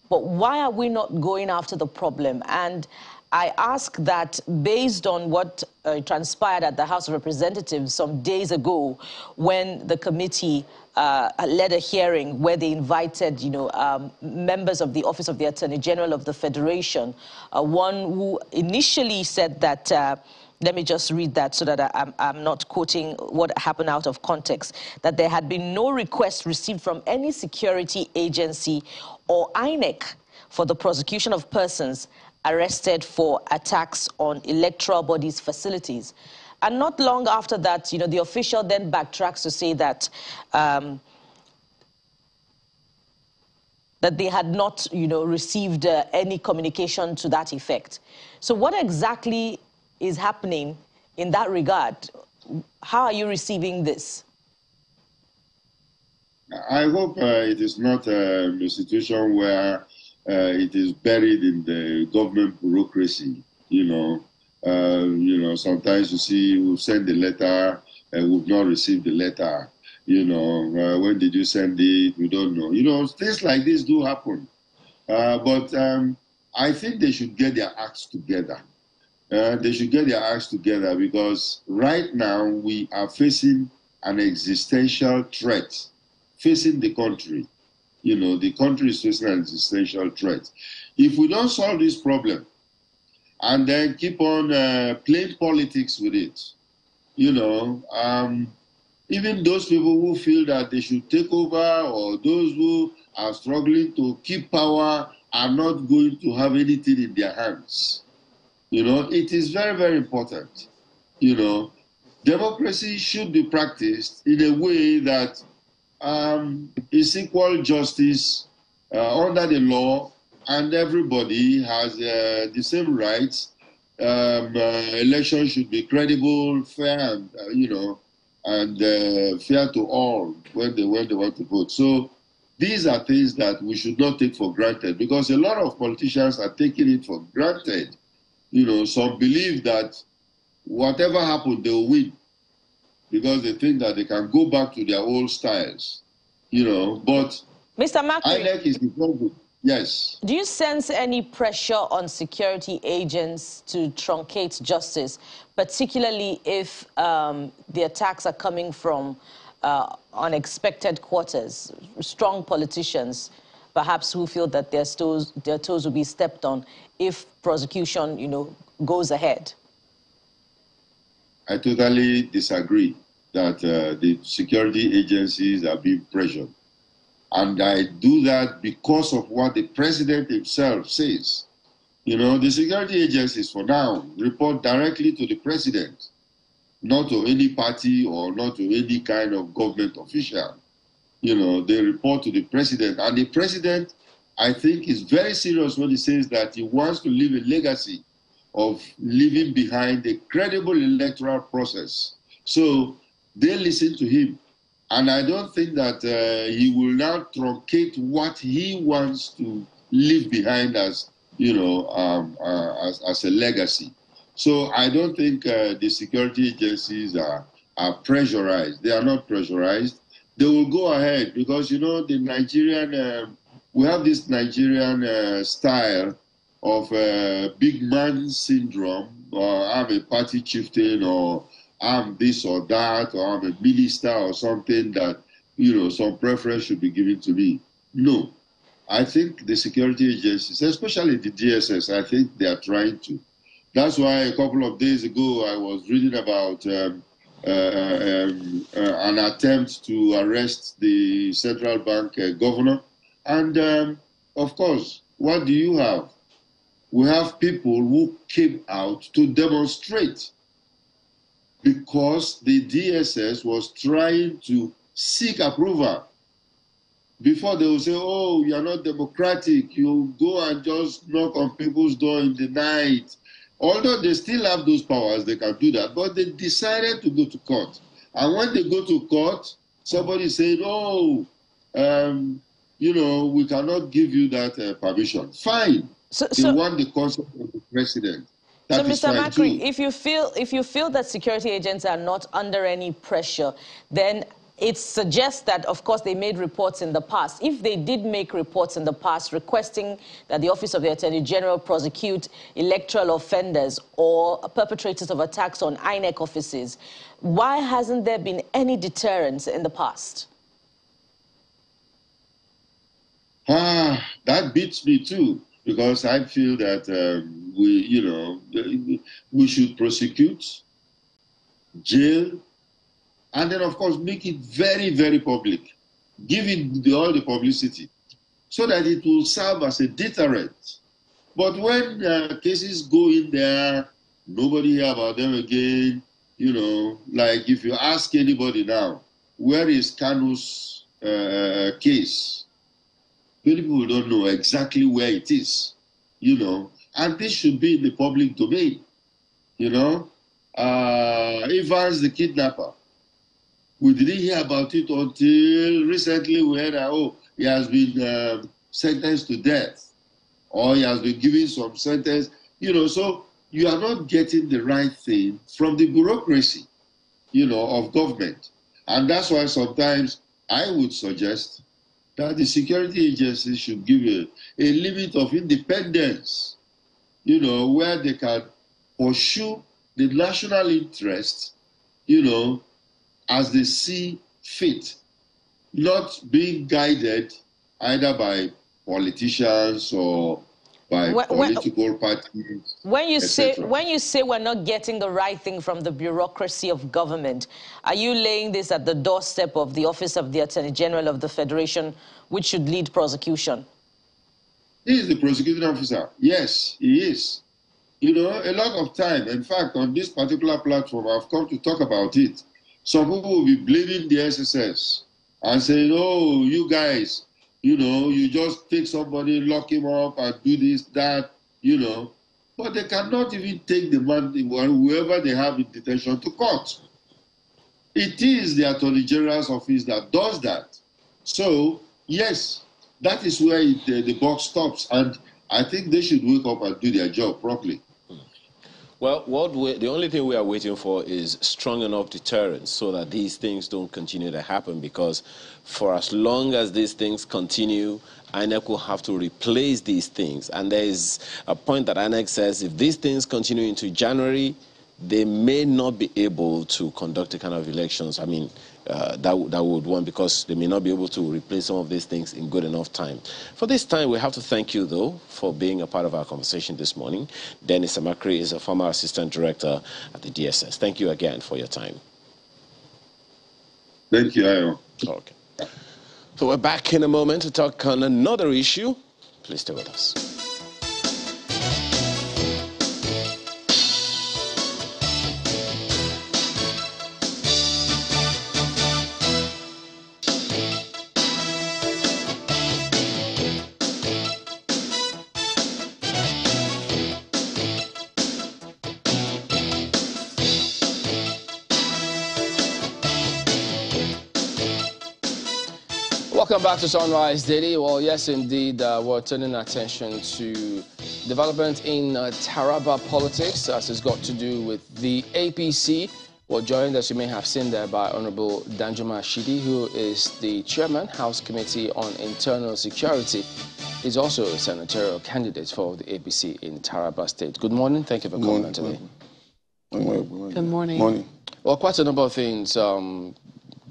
but why are we not going after the problem? And I ask that based on what transpired at the House of Representatives some days ago, when the committee led a hearing where they invited, members of the Office of the Attorney General of the Federation, one who initially said that, let me just read that so that I'm not quoting what happened out of context, that there had been no request received from any security agency or INEC for the prosecution of persons arrested for attacks on electoral bodies' facilities. And not long after that, the official then backtracks to say that that they had not, received any communication to that effect. So what exactly is happening in that regard? How are you receiving this? I hope it is not a situation where it is buried in the government bureaucracy. Sometimes you see we send the letter and we've not received the letter. When did you send it? We don't know. Things like this do happen. But I think they should get their acts together. They should get their acts together because right now we are facing an existential threat facing the country. The country is facing an existential threat. If we don't solve this problem and then keep on playing politics with it, even those people who feel that they should take over or those who are struggling to keep power are not going to have anything in their hands. It is very, very important. Democracy should be practiced in a way that is equal justice under the law, and everybody has the same rights. Elections should be credible, fair, and fair to all when they want to vote. So these are things that we should not take for granted, because a lot of politicians are taking it for granted. Some believe that whatever happens, they will win because they think that they can go back to their old styles. But Mr. Makri, INEC is involved. Yes. Do you sense any pressure on security agents to truncate justice, particularly if the attacks are coming from unexpected quarters, strong politicians, perhaps who feel that their toes will be stepped on if prosecution, goes ahead? I totally disagree that the security agencies are being pressured. And I do that because of what the president himself says. The security agencies for now report directly to the president, not to any party or not to any kind of government official. They report to the president. And the president, I think, is very serious when he says that he wants to leave a legacy of leaving behind a credible electoral process. So they listen to him. And I don't think that he will now truncate what he wants to leave behind as, as a legacy. So I don't think the security agencies are pressurized. They are not pressurized. They will go ahead because, the Nigerian, we have this Nigerian style of big man syndrome, or I'm a party chieftain, or I'm this or that, or I'm a minister or something that, some preference should be given to me. No. I think the security agencies, especially the DSS, I think they are trying to. That's why a couple of days ago I was reading about an attempt to arrest the central bank governor. And, of course, what do you have? We have people who came out to demonstrate because the DSS was trying to seek approval. Before they will say, oh, you are not democratic, you go and just knock on people's door in the night. Although they still have those powers, they can do that, but they decided to go to court. And when they go to court, somebody said, oh, we cannot give you that permission. Fine. They want the consent of the president. So, Mr. Makri, if you feel that security agents are not under any pressure, then it suggests that, of course, they made reports in the past. If they did make reports in the past requesting that the Office of the Attorney General prosecute electoral offenders or perpetrators of attacks on INEC offices, why hasn't there been any deterrence in the past? That beats me too, because I feel that we should prosecute, jail, and then, of course, make it very, very public. Give it all the publicity so that it will serve as a deterrent. But when cases go in there, nobody hear about them again. Like if you ask anybody now, where is Kanu's case? Many people don't know exactly where it is, and this should be in the public domain. Evans, the kidnapper, we didn't hear about it until recently. We heard that, he has been sentenced to death, or he has been given some sentence. So you are not getting the right thing from the bureaucracy, of government. And that's why sometimes I would suggest that the security agencies should give a limit of independence, where they can pursue the national interest, as they see fit, not being guided either by politicians or by political parties. When you say we're not getting the right thing from the bureaucracy of government, are you laying this at the doorstep of the Office of the Attorney General of the Federation, which should lead prosecution? He is the prosecuting officer. Yes, he is. A lot of time, in fact, on this particular platform, I've come to talk about it. Some people will be blaming the SSS and say, oh, you guys, you know, you just take somebody, lock him up and do this, that, you know. But they cannot even take the man, whoever they have in detention, to court. It is the Attorney General's office that does that. So, yes, that is where the buck stops. And I think they should wake up and do their job properly. Well, the only thing we are waiting for is strong enough deterrence so that these things don't continue to happen, because for as long as these things continue, INEC will have to replace these things. And there is a point that INEC says if these things continue into January, they may not be able to conduct a kind of elections. I mean, that would want, because they may not be able to replace some of these things in good enough time. For this time, we have to thank you, though, for being a part of our conversation this morning. Dennis Amakri is a former assistant director at the DSS. Thank you again for your time. Thank you, Ayo. Okay. So we're back in a moment to talk on another issue. Please stay with us. Welcome back to Sunrise Daily. Well, yes, indeed, we're turning attention to development in Taraba politics, as it's got to do with the APC. Well, joined, as you may have seen there, by Honorable Danjuma Ashidi, who is the chairman, House Committee on Internal Security. He's also a senatorial candidate for the APC in Taraba State. Good morning. Thank you for coming on today. Good morning. Morning. Well, quite a number of things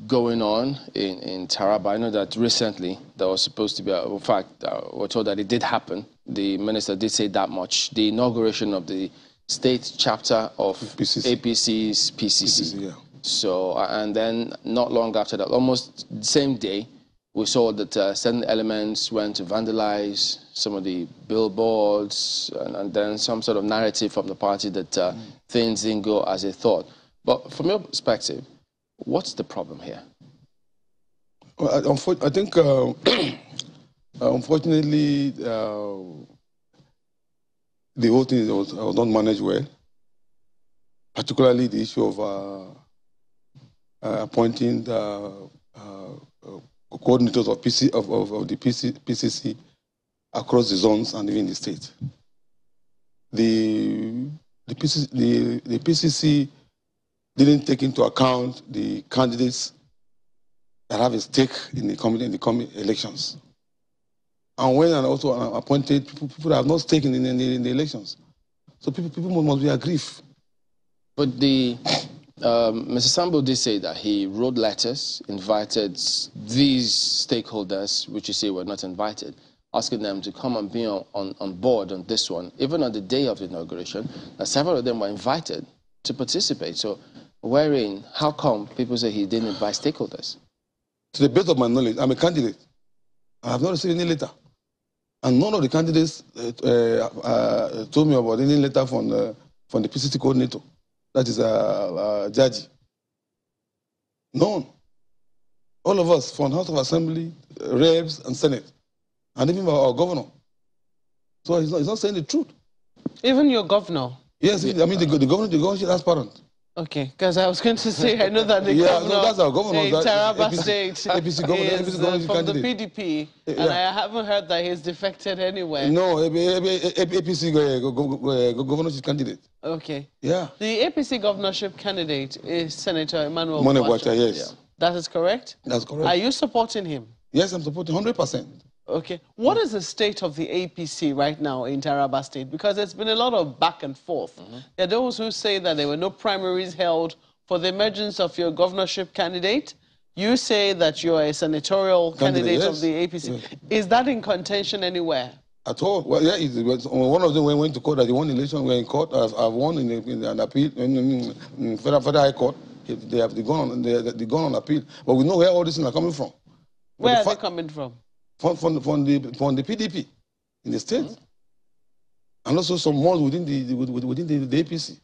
going on in Taraba. I know that recently there was supposed to be, in fact, we're told that it did happen. The minister did say that much. The inauguration of the state chapter of APC's PCC. Yeah. So, and then not long after that, almost the same day, we saw that certain elements went to vandalize some of the billboards, and then some sort of narrative from the party that things didn't go as they thought. But from your perspective, what's the problem here? Well, I think, unfortunately, the whole thing was not managed well, particularly the issue of appointing the coordinators of the PCC across the zones and even the state. The PCC didn't take into account the candidates that have a stake in the coming elections. And when also appointed people that have not taken in the elections. So people must be aggrieved. But the Mr. Sambo did say that he wrote letters, invited these stakeholders, which you say were not invited, asking them to come and be on board on this one. Even on the day of the inauguration, several of them were invited to participate. So wherein, how come people say he didn't invite stakeholders? To the best of my knowledge, I'm a candidate. I have not received any letter. And none of the candidates told me about any letter from the PCC coordinator. That is Jaji. None. All of us from House of Assembly, Reps, and Senate, and even our governor. So he's not saying the truth. Even your governor? Yes, I mean the governor is transparent. Okay, because I was going to say, I know that the governor, that's our governor, in Taraba State APC governor, is from candidate. The PDP, and I haven't heard that he's defected anywhere. No, APC governorship candidate. Okay. Yeah. The APC governorship candidate is Senator Emmanuel Bwacha, yes. Yeah. That is correct? That's correct. Are you supporting him? Yes, I'm supporting 100%. Okay. What is the state of the APC right now in Taraba State? Because there's been a lot of back and forth. There are those who say that there were no primaries held for the emergence of your governorship candidate. You say that you're a senatorial candidate yes. of the APC. Yes. Is that in contention anywhere? At all? Well, yeah, one of them went to court that they won the election. We're in court. I've won in an appeal in federal high court. They have gone on appeal. But we know where all these things are coming from. Where are they coming from? From the PDP in the state, and also some more within the APC.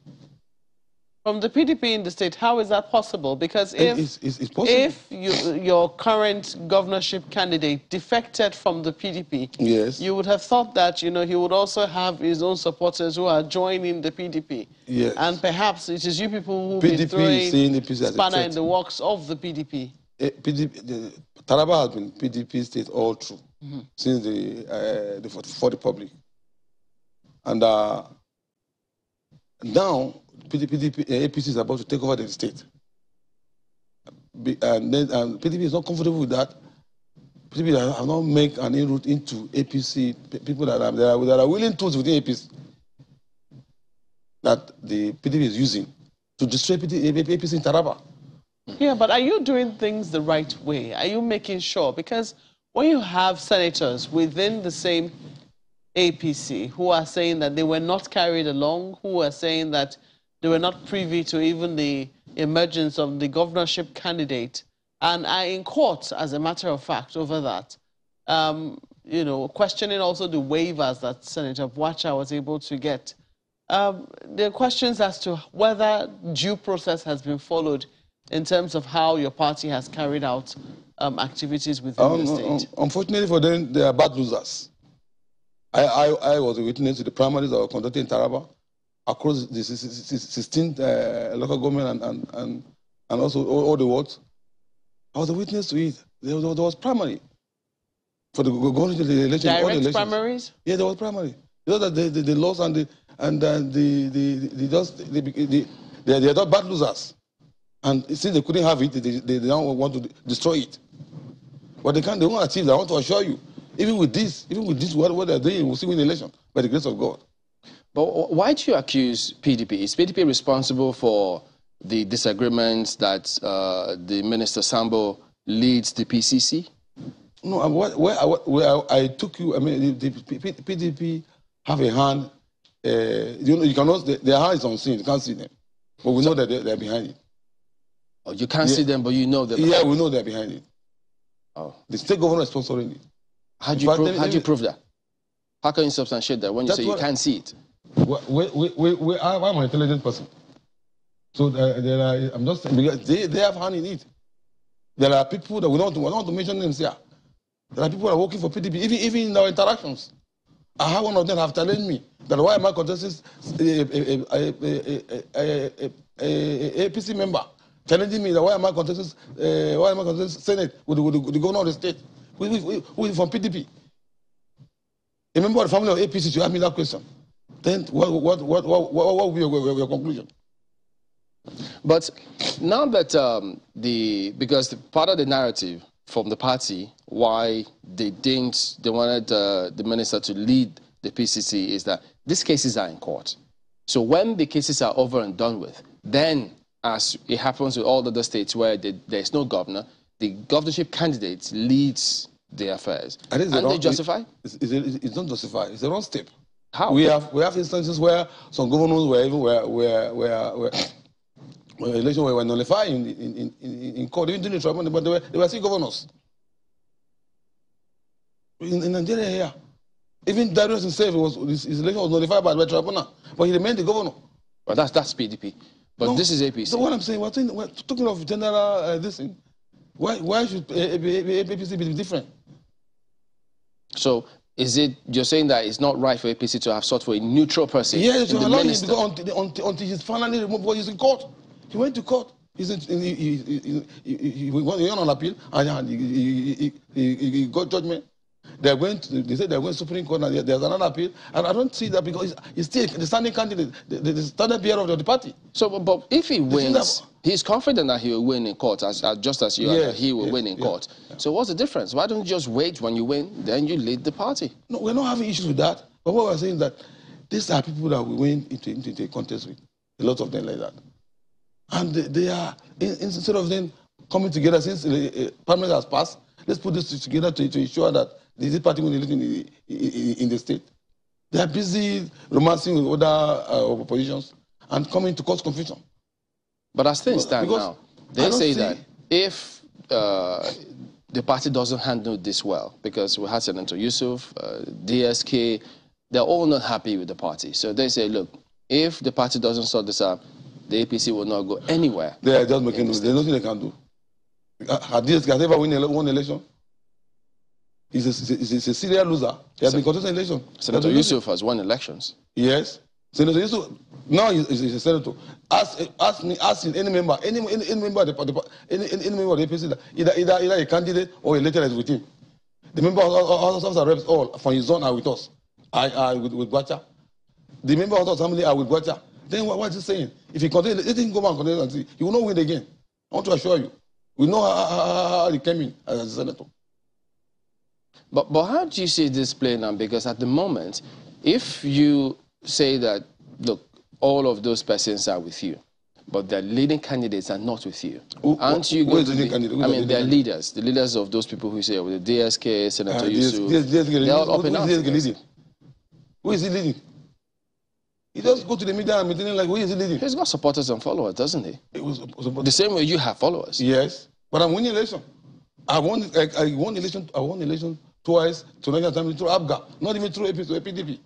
From the PDP in the state, how is that possible? Because if, it's possible. if your current governorship candidate defected from the PDP, yes, you would have thought that, you know, he would also have his own supporters who are joining the PDP. Yes. And perhaps it is you people who have been throwing spanner in the works of the PDP. Taraba has been PDP state all through, since the 44th Republic. And now, APC is about to take over the state. And then PDP is not comfortable with that. PDP have not made an inroad into APC, people that are willing tools within APC that the PDP is using to destroy APC in Taraba. Yeah, but are you doing things the right way? Are you making sure? Because when you have senators within the same APC who are saying that they were not carried along, who are saying that they were not privy to even the emergence of the governorship candidate, and are in court, as a matter of fact, over that. You know, questioning also the waivers that Senator Bwacha was able to get. There are questions as to whether due process has been followed in terms of how your party has carried out activities within the state. Unfortunately for them, they are bad losers. I was a witness to the primaries that were conducted in Taraba, across the 16th local government and also all the wards. I was a witness to it. There was primary for the going to the election. Direct primaries? Yeah, there was primary. You know that they lost and they are not bad losers. And since they couldn't have it, they now want to destroy it. But they won't achieve that. I want to assure you. Even with this, what they're doing, we'll see win the election by the grace of God. But why do you accuse PDP? Is PDP responsible for the disagreements that the Minister Sambo leads the PCC? No, where I took you, I mean, the PDP have a hand. You cannot, their hand is unseen, you can't see them. But we know that they're behind it. Oh, you can't see them, but you know them. Yeah, we know they're behind it. Oh. The state governor is sponsoring it. How do you prove that? How can you substantiate that when you say you can't see it? I'm an intelligent person. So I'm just saying, because they have hand in it. There are people that we don't want to mention names here. There are people that are working for PDP, even in our interactions. I have one of them have challenged me that why am I contesting a APC member challenging me that why am I contesting Senate with the governor of the state who is from PDP. A member of the family of APC should ask me that question. Then what will be your conclusion? But now that because part of the narrative from the party why they wanted the minister to lead the PCC is that these cases are in court. So when the cases are over and done with, then as it happens with all the other states where there's no governor, the governorship candidate leads the affairs. And they justify? It's not justified. It's the wrong step. How? We have instances where some governors were elections were nullified in court, even during the tribunal, but they were still governors. In Nigeria here, even Darius himself, his election was nullified by the tribunal, but he remained the governor. Well, that's PDP. But no, this is APC. So what I'm saying, we're talking of general this thing. Why should APC be different? So you're saying that it's not right for APC to have sought for a neutral person? Yes, to allow him until he's finally removed, because he's in court. He went to court. He went on appeal and he got judgment. They said they're going to Supreme Court and there's another appeal. And I don't see that because he's still the standing candidate, the standard bearer of the party. So, but if he wins, he's confident that he will win in court, just as you are, that he will win in court. So what's the difference? Why don't you just wait when you win, then you lead the party? No, we're not having issues with that. But what we're saying is that these are people that we went into a contest with, a lot of them like that. And they are, instead of them coming together since the parliament has passed, let's put this together to ensure that this party will live in the state. They are busy romancing with other oppositions and coming to cause confusion. But as things stand now, they say that if the party doesn't handle this well, because we had Senator Yusuf, DSK, they're all not happy with the party. So they say, look, if the party doesn't sort this out, the APC will not go anywhere. They are just making noise. There's nothing they can do. Has ever won election? He's a serial loser. He has been contesting election. Senator Yusuf has won elections. Yes. Senator Yusuf, now he's a senator. Ask any member of the APC, either a candidate or elected as with him. The member of the reps all from his zone are with us. I with Gwacha. The member of the assembly are with Gwacha. Then what is he saying? If he continue, let him go back and continue and see. He will not win again. I want to assure you. We know how he came in as a senator. But how do you see this playing out? Because at the moment, if you say that, look, all of those persons are with you, but the leading candidates are not with you. Aren't you going to be, I mean, they're leaders, the leaders of those people who say, with the DSK, Senator Yusuf, they're all up and up. Who is he leading? He just go to the media and maintain like, who is he leading? He's got supporters and followers, doesn't he? The same way you have followers. Yes, but I'm winning election. I won election twice to Nigeria through ABGA, not even through APC or PDP.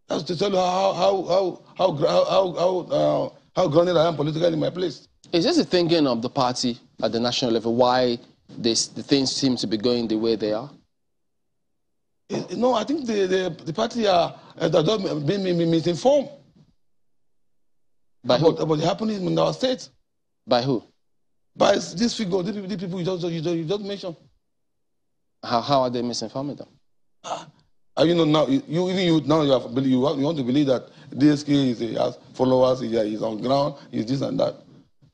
That's to tell you how grounded I am politically in my place. Is this the thinking of the party at the national level, why the things seem to be going the way they are? No, I think the party are being misinformed about what's happening in our state. By who? By this figure, the people you just mentioned. How are they misinforming them? You know, now you want to believe that DSK has followers, he's on ground, he's this and that,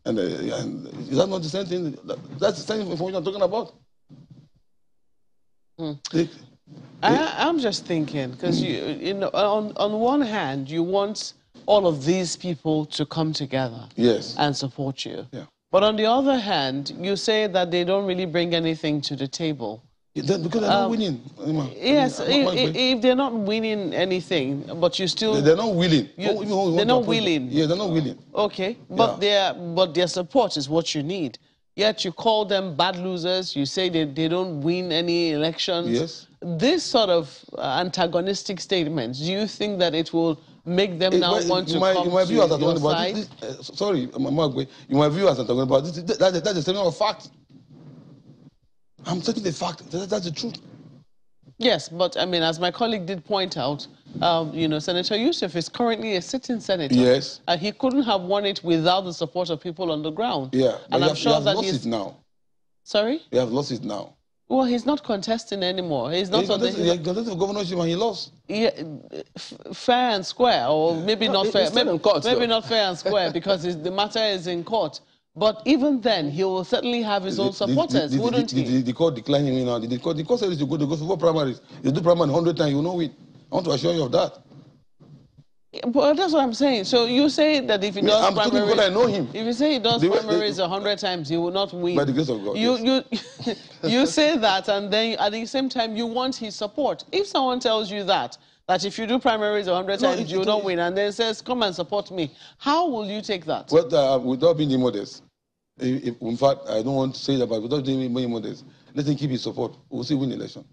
and is that not the same thing? That's the same information I'm talking about. I'm just thinking because you know, on one hand, you want all of these people to come together, and support you. Yeah. But on the other hand, you say that they don't really bring anything to the table. Because they're not winning. Yes, if they're not winning anything, but you still... They're not willing. They're not willing. Yeah, they're not willing. Okay, but their support is what you need. Yet you call them bad losers. You say they don't win any elections. Yes. This sort of antagonistic statements, do you think that it will make them want to come to your side? Sorry, Magwe, you might view as antagonistic, but that's a statement of fact. I'm taking the fact. That's the truth. Yes, but I mean, as my colleague did point out, you know, Senator Yusuf is currently a sitting senator. Yes. And he couldn't have won it without the support of people on the ground. Yeah. And I'm sure that he's lost it now. Sorry? He has lost it now. Well, he's not contesting anymore. He's not on the governorship and he lost. Yeah, fair and square, or maybe not fair. Maybe not fair and square because the matter is in court. But even then, he will certainly have his own supporters, wouldn't he? The court declined him now. The court said he should go to 4 primaries. You do primary 100 times, you will not win. I want to assure you of that. But that's what I'm saying. So you say that if he does primaries... I'm talking because I know him. If you say he does primaries 100 times, he will not win. By the grace of God, You say that, and then at the same time, you want his support. If someone tells you that if you do primaries 100 times, you will not win, and then says, come and support me, how will you take that? Well, without being modest, in fact, I don't want to say that, but without being modest, let him keep his support. We'll see win the election.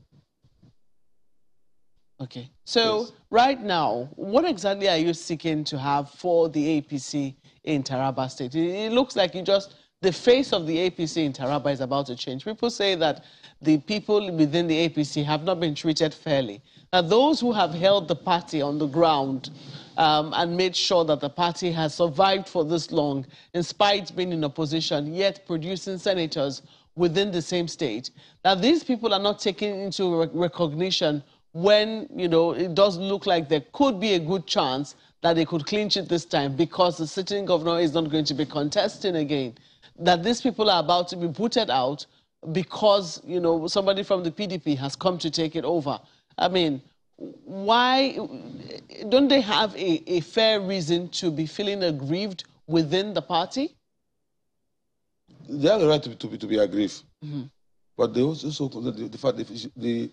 Okay. So right now, what exactly are you seeking to have for the APC in Taraba State? It looks like the face of the APC in Taraba is about to change. People say that the people within the APC have not been treated fairly. Now, those who have held the party on the ground and made sure that the party has survived for this long, in spite of being in opposition, yet producing senators within the same state. Now, these people are not taking into recognition when, you know, it does look like there could be a good chance that they could clinch it this time because the sitting governor is not going to be contesting again. That these people are about to be booted out because, you know, somebody from the PDP has come to take it over. I mean, why don't they have a fair reason to be feeling aggrieved within the party? They have the right to be aggrieved. Mm-hmm. But they also the fact that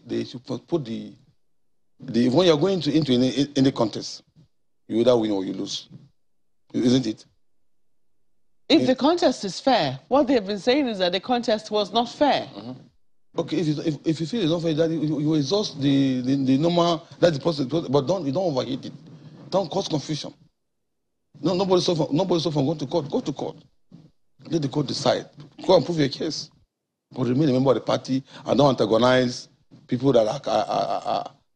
they should put when you're going into any contest, you either win or you lose, isn't it? If the contest is fair, what they've been saying is that the contest was not fair. Mm-hmm. Okay, if you feel it's not fair, that you exhaust the normal, that's the process, but you don't overheat it. Don't cause confusion. No, nobody's so from going to court. Go to court. Let the court decide. Go and prove your case. But remain a member of the party and don't antagonize people that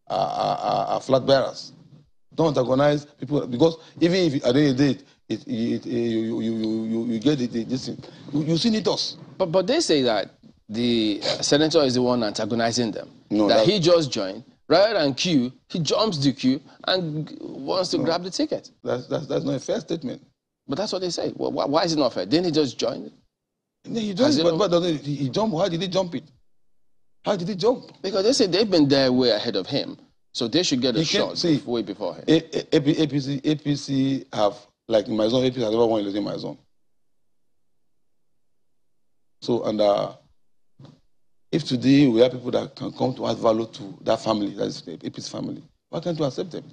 are flag bearers. Don't antagonize people, because even if at the end of the day you get this thing, you see it us. But they say that the senator is the one antagonizing them. No, that he just joined. Rather than queue, he jumps the queue and wants to grab the ticket. That's not a fair statement. But that's what they say. Well, why is it not fair? Didn't he just join? No, he joined, but he jumped. How did he jump it? How did he jump? Because they say they've been there way ahead of him, so they should get a shot way before him. APC have, like in my zone, APC has never won in my zone. So, and if today we have people that can come to add value to that family, that is the APC family, why can't you accept them?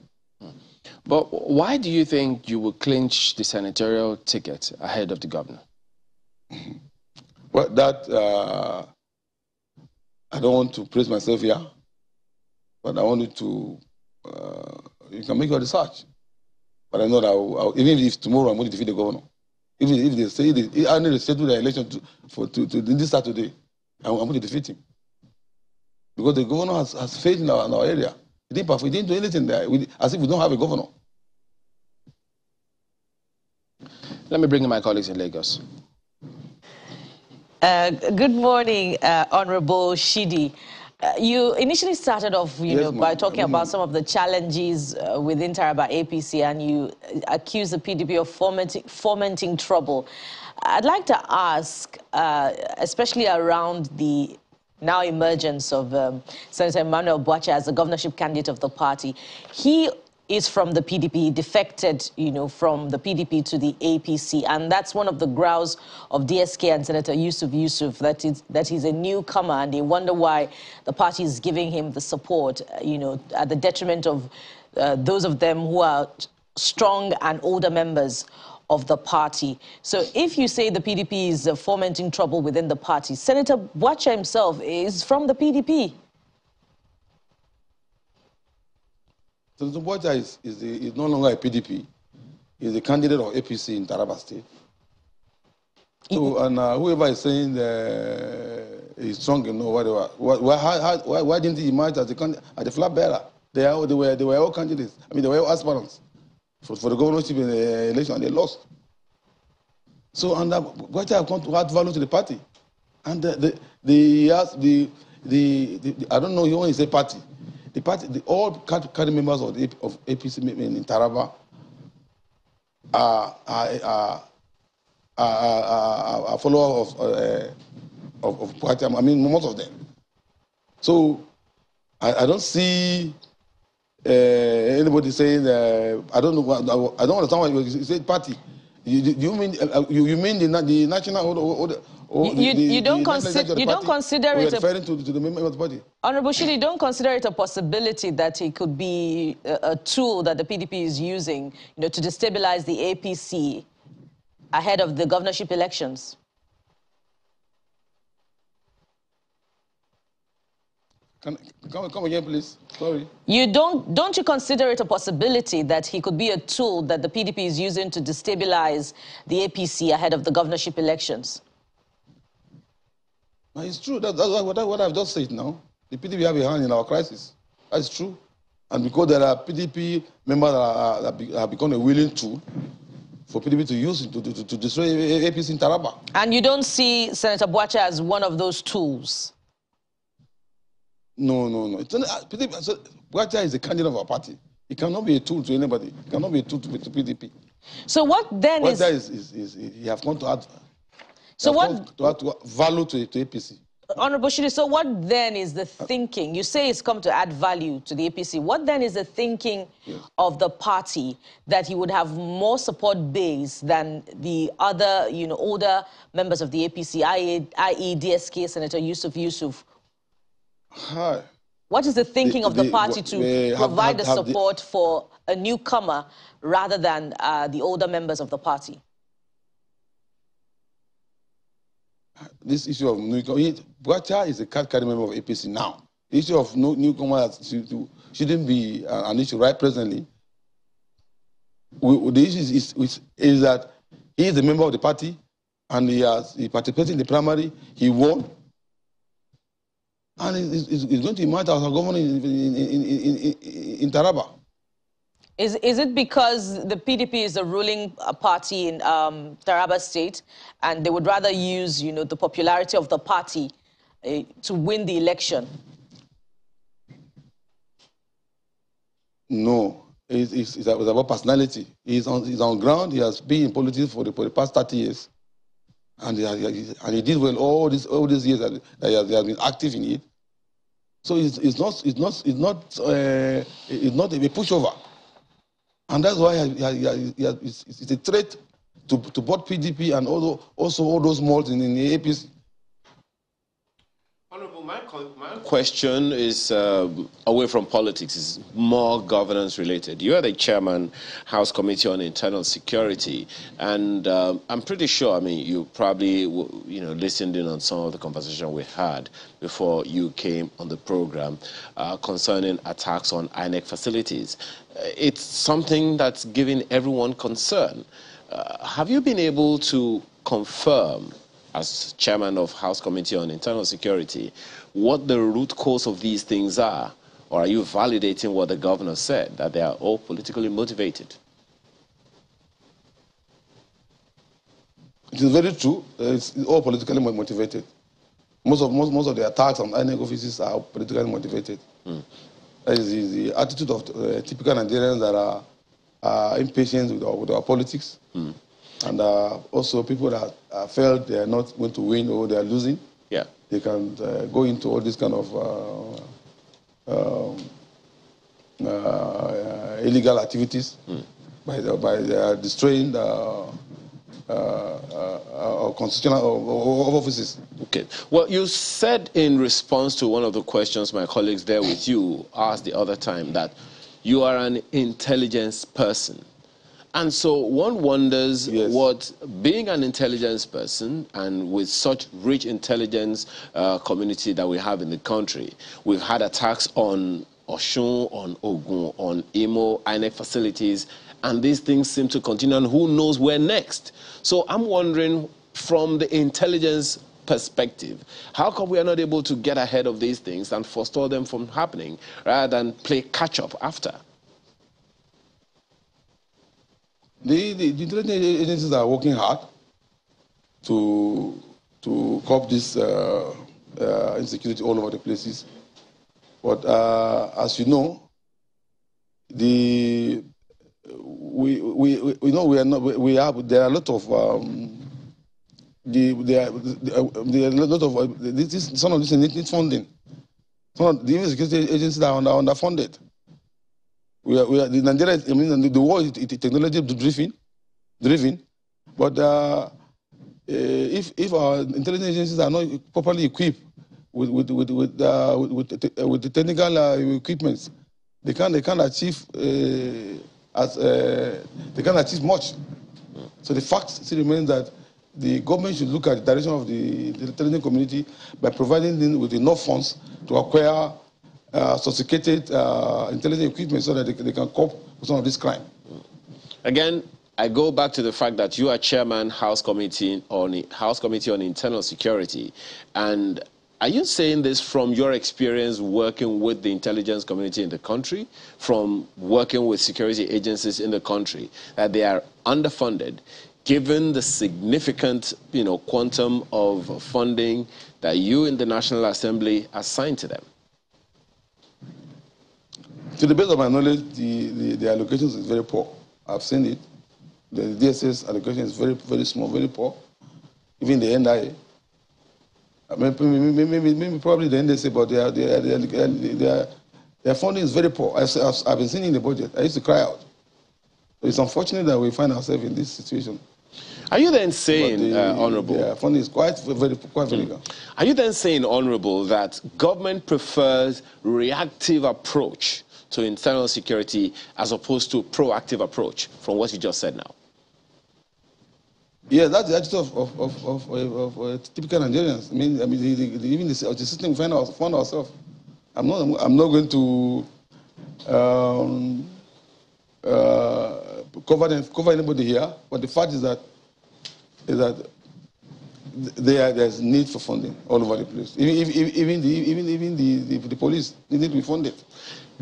But why do you think you will clinch the senatorial ticket ahead of the governor? Well, that, I don't want to praise myself here, but I want you to, you can make your research. But I know that even if tomorrow I'm going to defeat the governor, if they say, I need to settle the election to this Saturday, I'm going to defeat him. Because the governor has failed in our area. He didn't do anything there, as if we don't have a governor. Let me bring in my colleagues in Lagos. Good morning, Honorable Shidi. You initially started off, by talking about some of the challenges within Taraba APC, and you accused the PDP of fomenting trouble. I'd like to ask, especially around the now emergence of Senator Emmanuel Boache as the governorship candidate of the party. He is from the PDP, he defected, from the PDP to the APC, and that's one of the grounds of DSK and Senator Yusuf, that he's a newcomer, and they wonder why the party is giving him the support, at the detriment of those of them who are strong and older members of the party. So if you say the PDP is fomenting trouble within the party, Senator Boache himself is from the PDP. Senator Boache is no longer a PDP. He's a candidate of APC in Taraba State. So, and whoever is saying he's strong, whatever, why didn't he emerge as a flag bearer? They were all candidates. I mean, they were all aspirants for the governorship in the election, and they lost. So, and Boache have come to add value to the party. And I don't know, you want to say party. The party, all current members of APC in Taraba are followers of Boache. I mean, most of them. So I don't see anybody saying I don't know. I don't understand why you say party. You mean the national? You don't consider it referring to the member of the party. Honorable Shidi, don't consider it a possibility that it could be a tool that the PDP is using, to destabilize the APC ahead of the governorship elections? Come again, please. Sorry. Don't you consider it a possibility that he could be a tool that the PDP is using to destabilize the APC ahead of the governorship elections? No, it's true. That's what I've just said now. The PDP have a hand in our crisis. That's true. And because there are PDP members that have become a willing tool for PDP to use to destroy APC in Taraba. And you don't see Senator Boache as one of those tools? No. Boache is a candidate of our party. He cannot be a tool to anybody. He cannot be a tool to PDP. So what then is he have come to add... So what to add value to APC? Honorable Shidi, so what then is the thinking? You say it's come to add value to the APC. What then is the thinking of the party that he would have more support base than the other, older members of the APC, i.e. DSK, Senator Yusuf? Hi. What is the thinking of the party to provide the support for a newcomer rather than the older members of the party? This issue of newcomer, Boache is a card-carrying member of APC now. The issue of newcomer shouldn't be an issue right presently. the issue is that he is a member of the party, and he participated in the primary, he won, and he's going to emerge as a governor in Taraba. Is it because the PDP is a ruling party in Taraba State, and they would rather use, the popularity of the party to win the election? No, it's about personality. He's on ground. He has been in politics for the past 30 years, and he did well all these years that he has been active in it. So it's not a pushover. And that's why it's a threat to both PDP and also all those malls in the APC. Honorable, my question is away from politics. It's more governance related. You are the chairman, House Committee on Internal Security, and I'm pretty sure. I mean, you probably listened in on some of the conversation we had before you came on the program concerning attacks on INEC facilities. It's something that's giving everyone concern. Have you been able to confirm, as chairman of House Committee on Internal Security, what the root cause of these things are? Or are you validating what the governor said, that they are all politically motivated? It is very true. It's all politically motivated. Most of the attacks on INEC offices are politically motivated. That is the attitude of typical Nigerians that are impatient with our politics. And also people that felt they are not going to win or they are losing. Yeah. They can go into all this kind of illegal activities by destroying constitutional offices. Okay. Well, you said in response to one of the questions my colleagues there with you asked the other time that you are an intelligence person. And so one wonders what, being an intelligence person and with such rich intelligence community that we have in the country, we've had attacks on Osun, on Ogun, on Imo, INEC facilities, and these things seem to continue, and who knows where next. So I'm wondering, from the intelligence perspective, how come we are not able to get ahead of these things and forestall them from happening rather than play catch-up after? The intelligence agencies are working hard to curb this insecurity all over the places. But as you know, there are a lot of some of this needs funding. Some of the security agencies are underfunded. The Nigeria, the world is technology driven, but if our intelligence agencies are not properly equipped with the technical equipments, they can't achieve much. So the fact still remains that the government should look at the direction of the intelligence community by providing them with enough funds to acquire sophisticated intelligence equipment so that they can cope with some of this crime. Again, I go back to the fact that you are chairman House Committee on Internal Security, and are you saying this from your experience working with the intelligence community in the country, from working with security agencies in the country, that they are underfunded, given the significant, quantum of funding that you in the National Assembly assigned to them? To the best of my knowledge, the allocations is very poor. I've seen it. The DSS allocation is very, very small, very poor. Even the NIA. Maybe probably the NDC, but their funding is very poor. I've been seeing in the budget. I used to cry out. It's unfortunate that we find ourselves in this situation. Are you then saying, Honourable... The funding is quite very good. Are you then saying, Honourable, that government prefers reactive approach to internal security as opposed to proactive approach, from what you just said now? Yeah, that's the attitude of typical Nigerians. Even the system we found ourselves. I'm not going to cover anybody here. But the fact is that there's need for funding all over the place. Even the police, they need to be funded.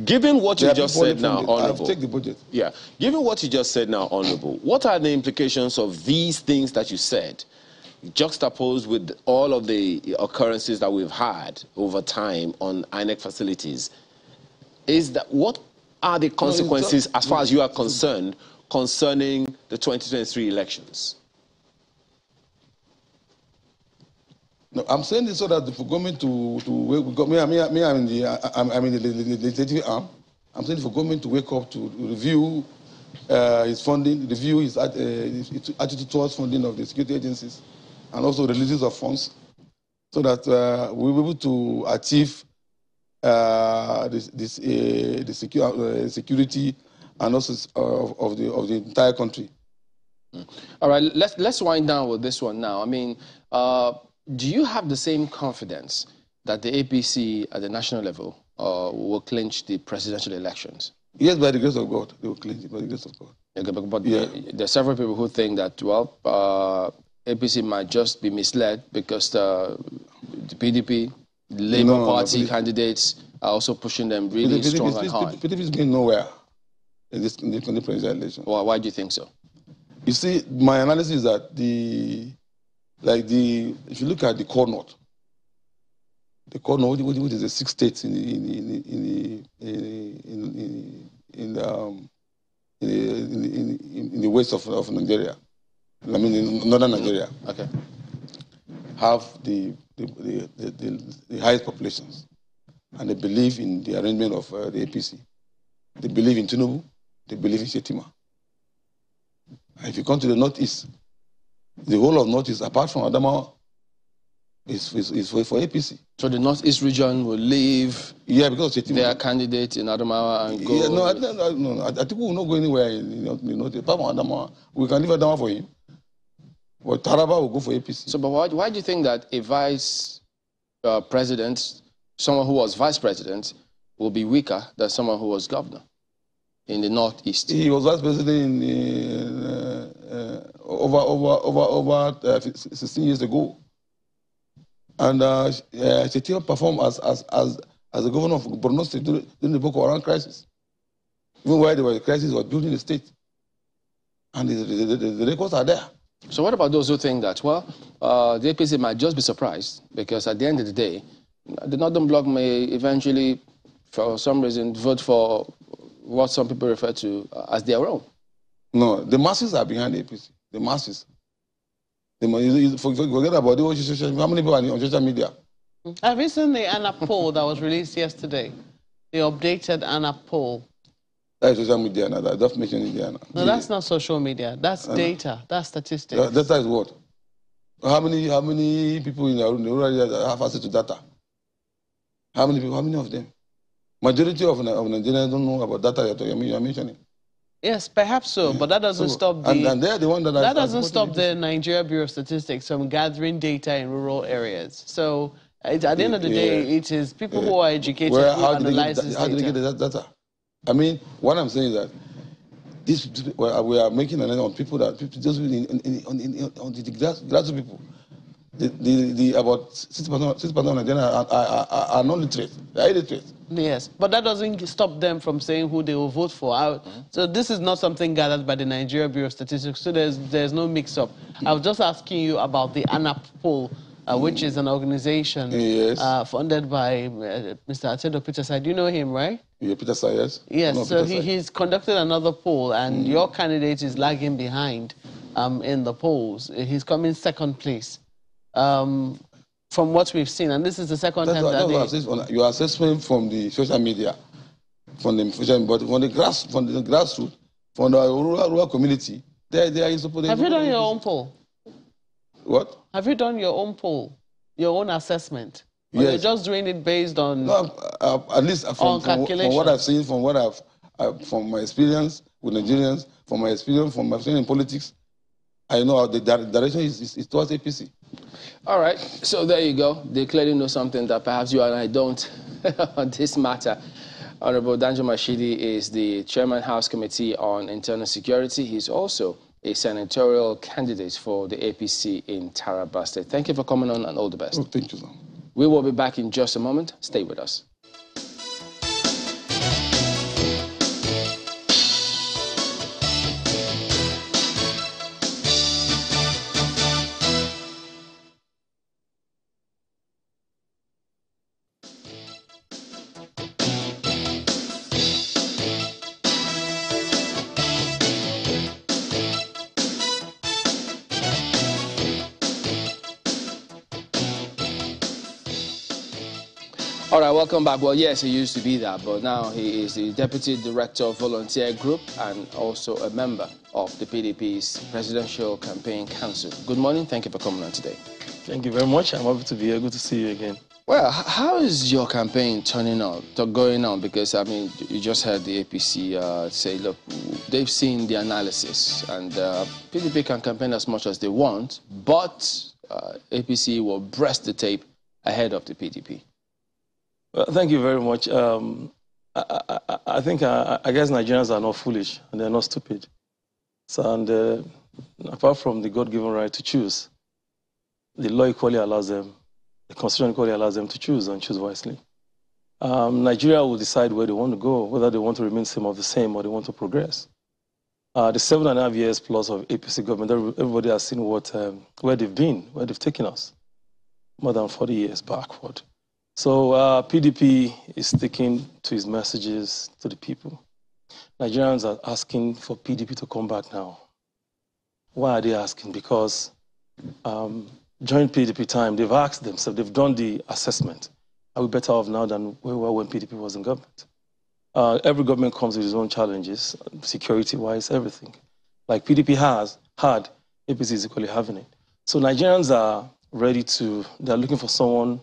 Given what you just said now, Honorable, I'll take the budget. Yeah. Given what you just said now, Honorable, what are the implications of these things that you said, juxtaposed with all of the occurrences that we've had over time on INEC facilities? What are the consequences, as far as you are concerned, concerning the 2023 elections? No, I'm saying this so that for government I'm in the legislative arm. I'm saying for government to wake up to review his funding, review his attitude towards funding of the security agencies, and also releases of funds, so that we'll be able to achieve the security and also of the entire country. All right, let's wind down with this one now. I mean, do you have the same confidence that the APC at the national level will clinch the presidential elections? Yes, by the grace of God, they will clinch it by the grace of God. Okay, but there are several people who think that, well, APC might just be misled because the PDP, the Labour Party candidates are also pushing them really strong and hard. PDP is going nowhere in the presidential election. Well, why do you think so? You see, my analysis is that if you look at the core north, which is the 6 states in the west of Nigeria, I mean in northern Nigeria, okay, have the highest populations, and they believe in the arrangement of the APC. They believe in Tinubu. They believe in Shetima. If you come to the northeast, the whole of northeast, apart from Adamawa, is for APC. So the northeast region will leave because their candidate in Adamawa and go... Yeah, no, I think we will not go anywhere in the northeast. Apart from Adamawa, we can leave Adamawa for him. But Taraba will go for APC. So, but why do you think that a vice president, someone who was vice president, will be weaker than someone who was governor in the northeast? He was vice president over 16 years ago, and Shetima performed as the governor of Borno State during the Boko Haram crisis. Even while there was a crisis, was building the state, and the records are there. So what about those who think that, well, the APC might just be surprised because at the end of the day, the Northern Bloc may eventually, for some reason, vote for what some people refer to as their own? No, the masses are behind the APC. The masses. Forget about the social media. How many people are on social media? Have you seen the ANAP poll that was released yesterday? The updated ANAP poll. That is social media now. That's mentioned in there now. No, that's not social media. That's data. That's statistics. Data is what? How many people in the rural area have access to data? How many people? How many of them? Majority of Nigerians don't know about data you're mentioning. Yes, perhaps so, but that doesn't stop the... And they're the one that doesn't stop the Nigeria Bureau of Statistics from gathering data in rural areas. So at the end of the day, it is people who are educated who analyze this data. How do they get the data? I mean, what I'm saying is that we are making an on people that just on the grassroots people. About 6% of Nigerians are non-literate. They are illiterate. Yes, but that doesn't stop them from saying who they will vote for. So this is not something gathered by the Nigeria Bureau of Statistics, so there's no mix-up. I was just asking you about the ANAP poll, which is an organization funded by Mr. Atedo Peterside. You know him, right? Yeah, Peterside, yes. Yes, no, so he's conducted another poll, and your candidate is lagging behind in the polls. He's coming second place. From what we've seen, and this is the second time that your assessment from the social media, but from the grassroots, from the rural community, they are in support. Have you done your own poll? What? Have you done your own poll, your own assessment? Or you're just doing it based on at least from what I've seen, from my experience with Nigerians, from my experience in politics, I know the direction is towards APC. All right, so there you go. They clearly know something that perhaps you and I don't on this matter. Honorable Danjo Mashidi is the Chairman House Committee on Internal Security. He's also a senatorial candidate for the APC in Taraba State. Thank you for coming on and all the best. Oh, thank you, sir. We will be back in just a moment. Stay with us. All right, welcome back. Well, yes, he used to be that, but now he is the Deputy Director of Volunteer Group and also a member of the PDP's Presidential Campaign Council. Good morning. Thank you for coming on today. Thank you very much. I'm happy to be here. Good to see you again. Well, how is your campaign going on? Because, I mean, you just heard the APC say, look, they've seen the analysis, and PDP can campaign as much as they want, but APC will breast the tape ahead of the PDP. Well, thank you very much. I guess Nigerians are not foolish and they're not stupid. So, and apart from the God-given right to choose, the law equally allows them, the Constitution equally allows them to choose and choose wisely. Nigeria will decide where they want to go, whether they want to remain same or the same or they want to progress. The 7.5 years plus of APC government, everybody has seen where they've been, where they've taken us, more than 40 years backward. So PDP is sticking to its messages to the people. Nigerians are asking for PDP to come back now. Why are they asking? Because during PDP time, they've asked themselves, they've done the assessment. Are we better off now than we were when PDP was in government? Every government comes with its own challenges, security-wise, everything. Like PDP had, APC is equally having it. So Nigerians are ready to, they're looking for someone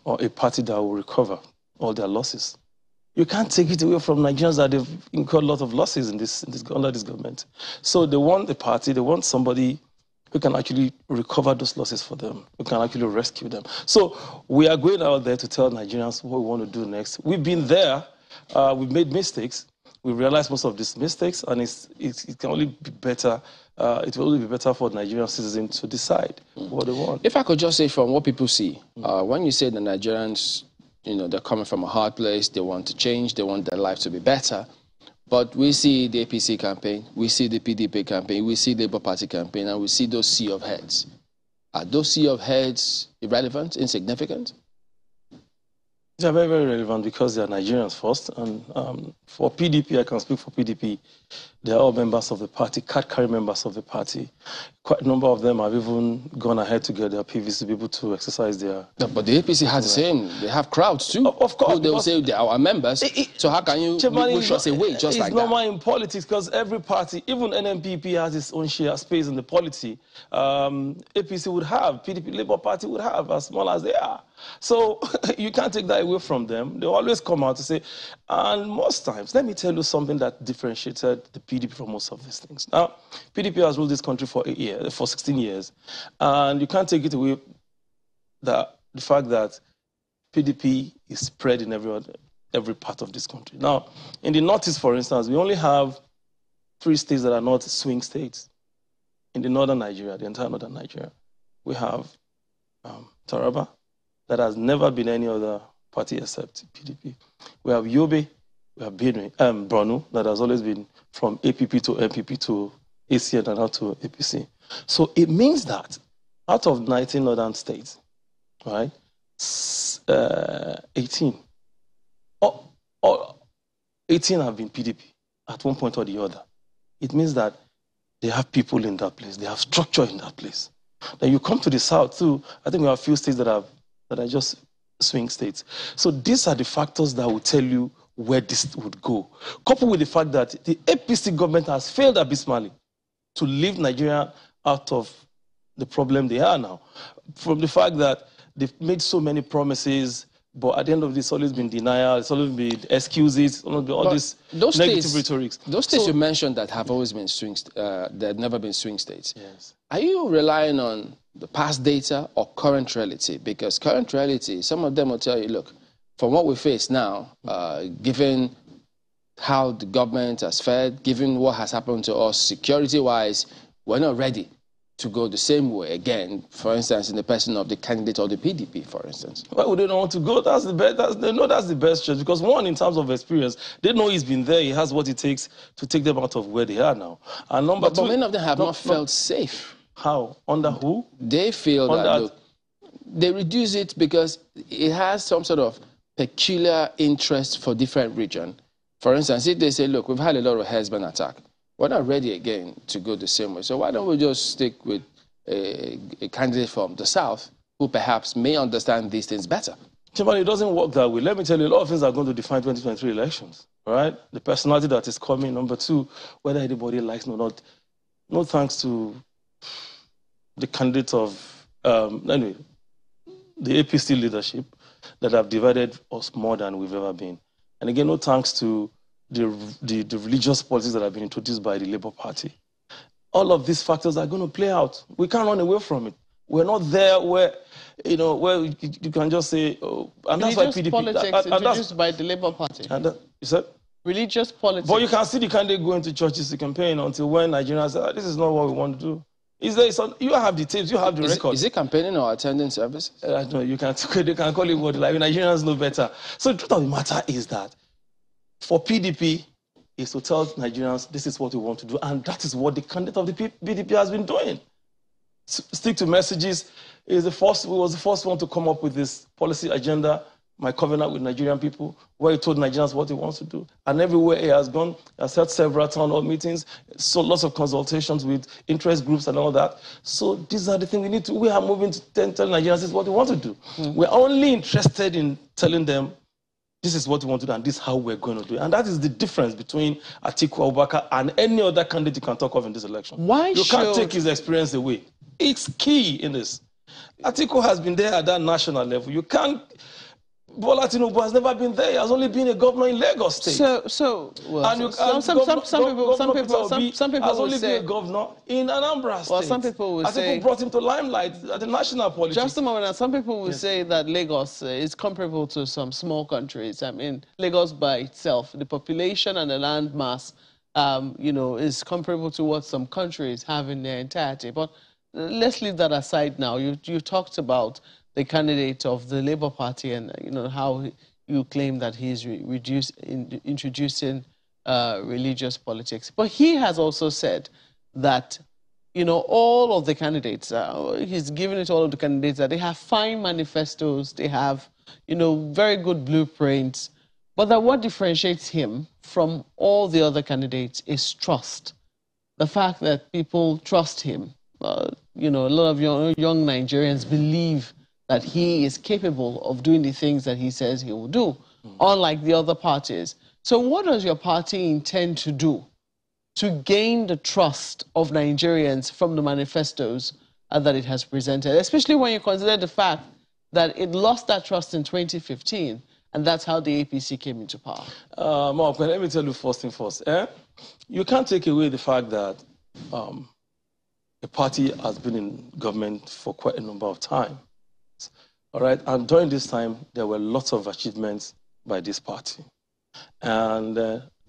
or a party that will recover all their losses. You can't take it away from Nigerians that they've incurred a lot of losses under this government. So they want a party, they want somebody who can actually recover those losses for them, who can actually rescue them. So we are going out there to tell Nigerians what we want to do next. We've been there, we've made mistakes, we realized most of these mistakes, and it can only be better. It will only be better for Nigerian citizens to decide what they want. If I could just say from what people see, when you say the Nigerians, you know, they're coming from a hard place, they want to change, they want their life to be better, but we see the APC campaign, we see the PDP campaign, we see the Labour Party campaign, and we see those sea of heads. Are those sea of heads irrelevant, insignificant? They are very, very relevant because they are Nigerians first. And for PDP, I can speak for PDP, they are all members of the party, card-carrying members of the party. Quite a number of them have even gone ahead to get their PVs to be able to exercise their... Yeah, but the APC has the same. They have crowds too. Of course. They will say they are our members. So how can you push us away just like that? It's normal in politics because every party, even NNPP has its own share space in the polity. APC would have, PDP, Labour Party would have, as small as they are. So you can't take that away from them. They always come out to say, and most times, let me tell you something that differentiated the PDP from most of these things. Now, PDP has ruled this country for 16 years, and you can't take it away the fact that PDP is spread in every part of this country. Now, in the Northeast, for instance, we only have 3 states that are not swing states. In the northern Nigeria, the entire northern Nigeria, we have Taraba, that has never been any other party except PDP. We have Yobe, we have Borno, that has always been from APP to MPP to ACN and now to APC. So it means that out of 19 northern states, right, 18 have been PDP at one point or the other. It means that they have people in that place, they have structure in that place. Then you come to the south too, I think we have a few states that are just swing states. So these are the factors that will tell you where this would go. Coupled with the fact that the APC government has failed abysmally to leave Nigeria out of the problem they are now. From the fact that they've made so many promises, but at the end of this, it's always been denial, it's always been excuses, all this negative rhetoric. Those states you mentioned that have always been swing states, that have never been swing states. Yes. Are you relying on the past data or current reality? Because current reality, some of them will tell you, look, from what we face now, given how the government has fared, given what has happened to us security-wise, we're not ready to go the same way again, for instance, in the person of the candidate of the PDP, for instance? Why would they not want to go? That's the best. They know that's the best choice because, one, in terms of experience, they know he's been there. He has what it takes to take them out of where they are now. And number two, but many of them have not felt safe. How? Under who? They feel that, look, they reduce it because it has some sort of peculiar interest for different regions. For instance, if they say, look, we've had a lot of husband attack, we're not ready again to go the same way. So why don't we just stick with a candidate from the South who perhaps may understand these things better? Chimani, it doesn't work that way. Let me tell you, a lot of things are going to define 2023 elections, all right? The personality that is coming. Number two, whether anybody likes or not. No thanks to the candidates of, anyway, the APC leadership that have divided us more than we've ever been. And again, no thanks to the religious policies that have been introduced by the Labour Party. All of these factors are going to play out. We can't run away from it. We're not there where, you know, where you can just say, oh, and that's why PDP... politics introduced by the Labour Party. And you said? Religious politics. But you can see the candidate going to churches to campaign until when Nigerians say, this is not what we want to do. Is there some, you have the tapes, you have the record. Is it campaigning or attending services? No, they can call it what like Nigerians know better. So the truth of the matter is that for PDP is to tell Nigerians this is what we want to do, and that is what the candidate of the PDP has been doing. Stick to messages. Was the first one to come up with this policy agenda, My Covenant with Nigerian People, where he told Nigerians what he wants to do. And everywhere he has gone, he has had several town hall meetings, so lots of consultations with interest groups and all that. So these are the things we are moving to tell Nigerians this is what we want to do. We're only interested in telling them this is what we want to do and this is how we're going to do it. And that is the difference between Atiku Abubakar and any other candidate you can talk of in this election. You can't take his experience away. It's key in this. Atiku has been there at that national level. You can't... Bola Tinubu has never been there. He has only been a governor in Lagos State. Some people has only will say been a governor in Anambra State. Well, some people will say Atiku brought him to limelight at the national politics. Just a moment. And some people will say that Lagos is comparable to some small countries. I mean, Lagos by itself, the population and the land mass, you know, is comparable to what some countries have in their entirety. But let's leave that aside now. You talked about the candidate of the Labour Party and, you know, how you claim that he's introducing religious politics. But he has also said that, you know, all of the candidates, he's given it to all of the candidates that they have fine manifestos, they have, you know, very good blueprints, but that what differentiates him from all the other candidates is trust. The fact that people trust him. You know, a lot of young Nigerians believe that he is capable of doing the things that he says he will do, unlike the other parties. So what does your party intend to do to gain the trust of Nigerians from the manifestos that it has presented, especially when you consider the fact that it lost that trust in 2015, and that's how the APC came into power? Mark, let me tell you first thing first. You can't take away the fact that the party has been in government for quite a number of time. All right, and during this time, there were lots of achievements by this party. And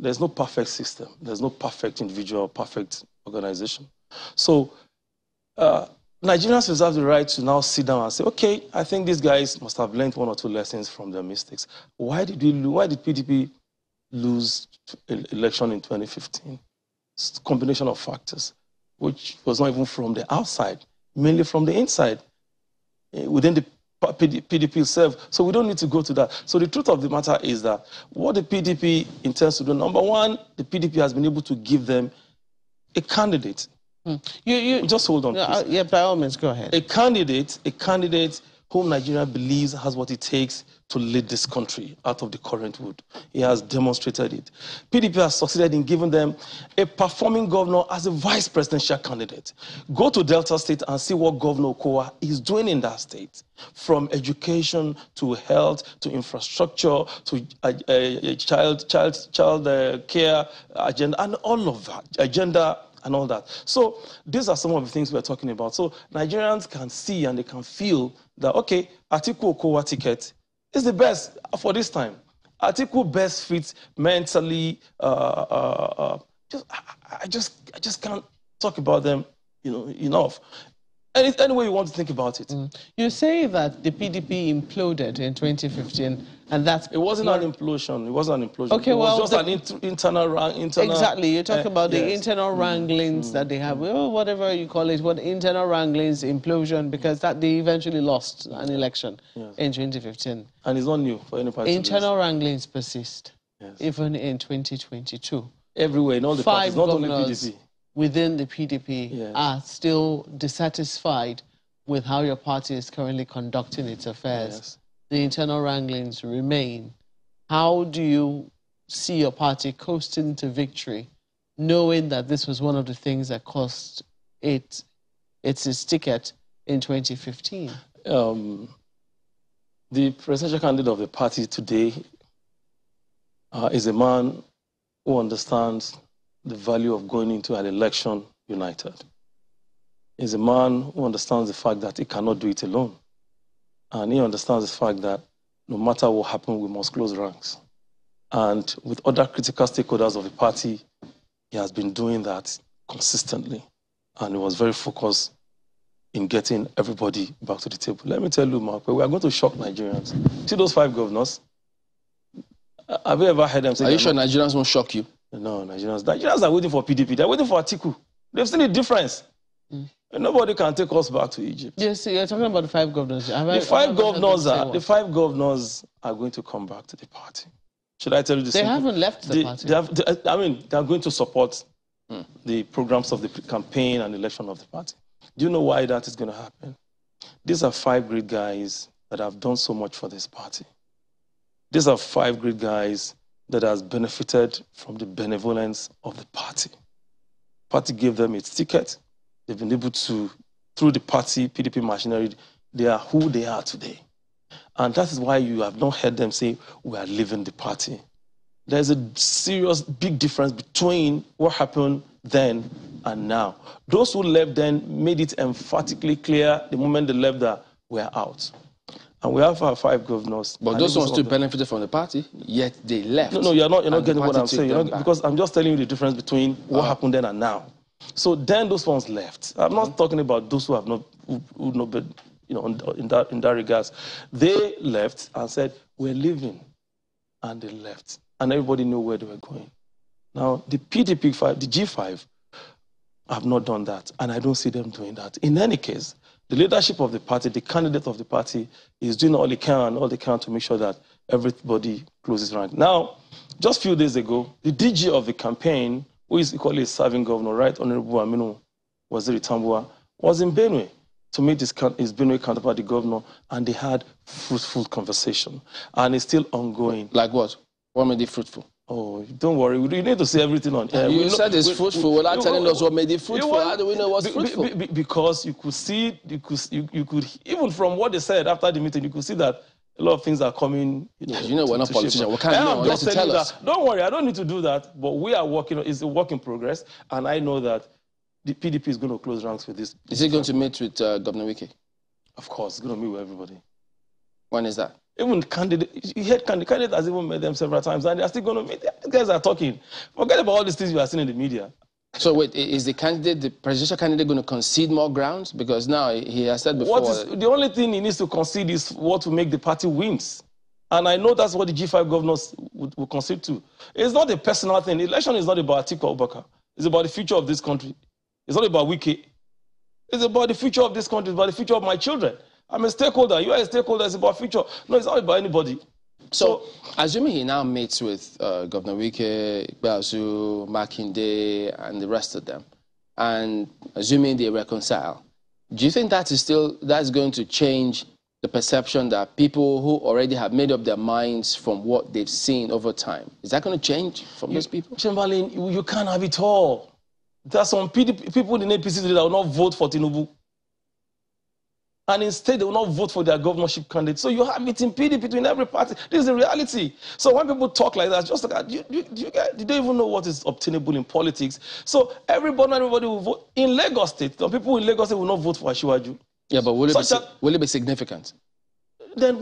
there's no perfect system. There's no perfect individual, perfect organization. So Nigerians reserve the right to now sit down and say, okay, I think these guys must have learned one or two lessons from their mistakes. Why did PDP lose election in 2015? It's a combination of factors, which was not even from the outside, mainly from the inside, within the PDP itself. So we don't need to go to that. So the truth of the matter is that what the PDP intends to do, number one, the PDP has been able to give them a candidate. You just hold on, please. Yeah, by all means, go ahead. A candidate whom Nigeria believes has what it takes to lead this country out of the current wood. He has demonstrated it. PDP has succeeded in giving them a performing governor as a vice presidential candidate. Go to Delta State and see what Governor Okowa is doing in that state, from education to health to infrastructure to child care agenda and all of that, agenda and all that. So these are some of the things we're talking about. So Nigerians can see and they can feel that, okay, Atiku Okowa ticket It's the best for this time. Atiku best fits mentally. I just can't talk about them, enough. Any way you want to think about it. You say that the PDP imploded in 2015, and that's... It wasn't an implosion. It wasn't an implosion. Okay, it was just an internal... Exactly. You're talking about the internal wranglings that they have. Well, whatever you call it, what internal wranglings, implosion, because that they eventually lost an election in 2015. And it's not new for any party. Internal wranglings persist, even in 2022. Everywhere, in all the parties, not only PDP. Within the PDP are still dissatisfied with how your party is currently conducting its affairs. The internal wranglings remain. How do you see your party coasting to victory, knowing that this was one of the things that cost its ticket in 2015? The presidential candidate of the party today is a man who understands the value of going into an election united. He's a man who understands the fact that he cannot do it alone. And he understands the fact that no matter what happens, we must close ranks. And with other critical stakeholders of the party, he has been doing that consistently. And he was very focused in getting everybody back to the table. Let me tell you, Mark, we are going to shock Nigerians. See those 5 governors? Have you ever heard them say... Are you sure Nigerians won't shock you? No, Nigerians are waiting for PDP. They're waiting for Atiku. They've seen the difference. And nobody can take us back to Egypt. Yes, you're talking about the 5 governors. The 5 governors are going to come back to the party. Should I tell you this? They haven't left the party. They are going to support the programs of the campaign and election of the party. Do you know why that is going to happen? These are 5 great guys that have done so much for this party. These are 5 great guys that has benefited from the benevolence of the party. The party gave them its ticket. They've been able to, through the party, PDP machinery, they are who they are today. And that is why you have not heard them say, we are leaving the party. There's a serious, big difference between what happened then and now. Those who left then made it emphatically clear the moment they left that we're out. And we have our 5 governors. But those ones still benefited from the party, yet they left. No, you're not getting what I'm saying. Because I'm just telling you the difference between what happened then and now. So then those ones left. I'm not talking about those who have not, who not been, in that regards. They left and said, we're leaving. And they left. And everybody knew where they were going. Now, the PDP 5, the G5, have not done that. And I don't see them doing that. In any case, the leadership of the party, the candidate of the party, is doing all they can to make sure that everybody closes rank. Now, just a few days ago, the DG of the campaign, who is equally a serving governor, right, Honorable Aminu Waziri Tambuwa, was in Benue to meet his Benue counterpart, the governor, and they had fruitful conversation. And it's still ongoing. Like what? What made it fruitful? Oh, don't worry. You need to see everything on air. You said it's fruitful without telling us what made it fruitful. How do we know what's fruitful? Because you could see, you could even from what they said after the meeting, you could see that a lot of things are coming. We're not politicians. We can't know unless you tell us. Don't worry, I don't need to do that. But we are working. It's a work in progress, and I know that the PDP is going to close ranks with this. Is it going to meet with Governor Wike? Of course, it's going to meet with everybody. When is that? Even candidate, you heard candidate has even met them several times, and they're still going to meet. These guys are talking. Forget about all these things you are seeing in the media. So wait, is the presidential candidate going to concede more grounds? Because now he has said before... The only thing he needs to concede is what will make the party wins. And I know that's what the G5 governors will concede to. It's not a personal thing. The election is not about Atiku Abubakar. It's about the future of this country. It's not about Wike. It's about the future of this country. It's about the future of my children. I'm a stakeholder. You are a stakeholder. It's about future. No, it's not about anybody. So assuming he now meets with Governor Wike, Ikpeazu, Makinde, and the rest of them, and assuming they reconcile, do you think that's going to change the perception that people who already have made up their minds from what they've seen over time, is that going to change from those people? Chamberlain, you can't have it all. There are some PDP, people in APC that will not vote for Tinubu. And instead, they will not vote for their governorship candidate. So you have it in PDP between every party. This is the reality. So when people talk like that, just like, you don't even know what is obtainable in politics. So everybody will vote. In Lagos State, the people in Lagos State will not vote for Asiwaju. Yeah, but will it be significant? then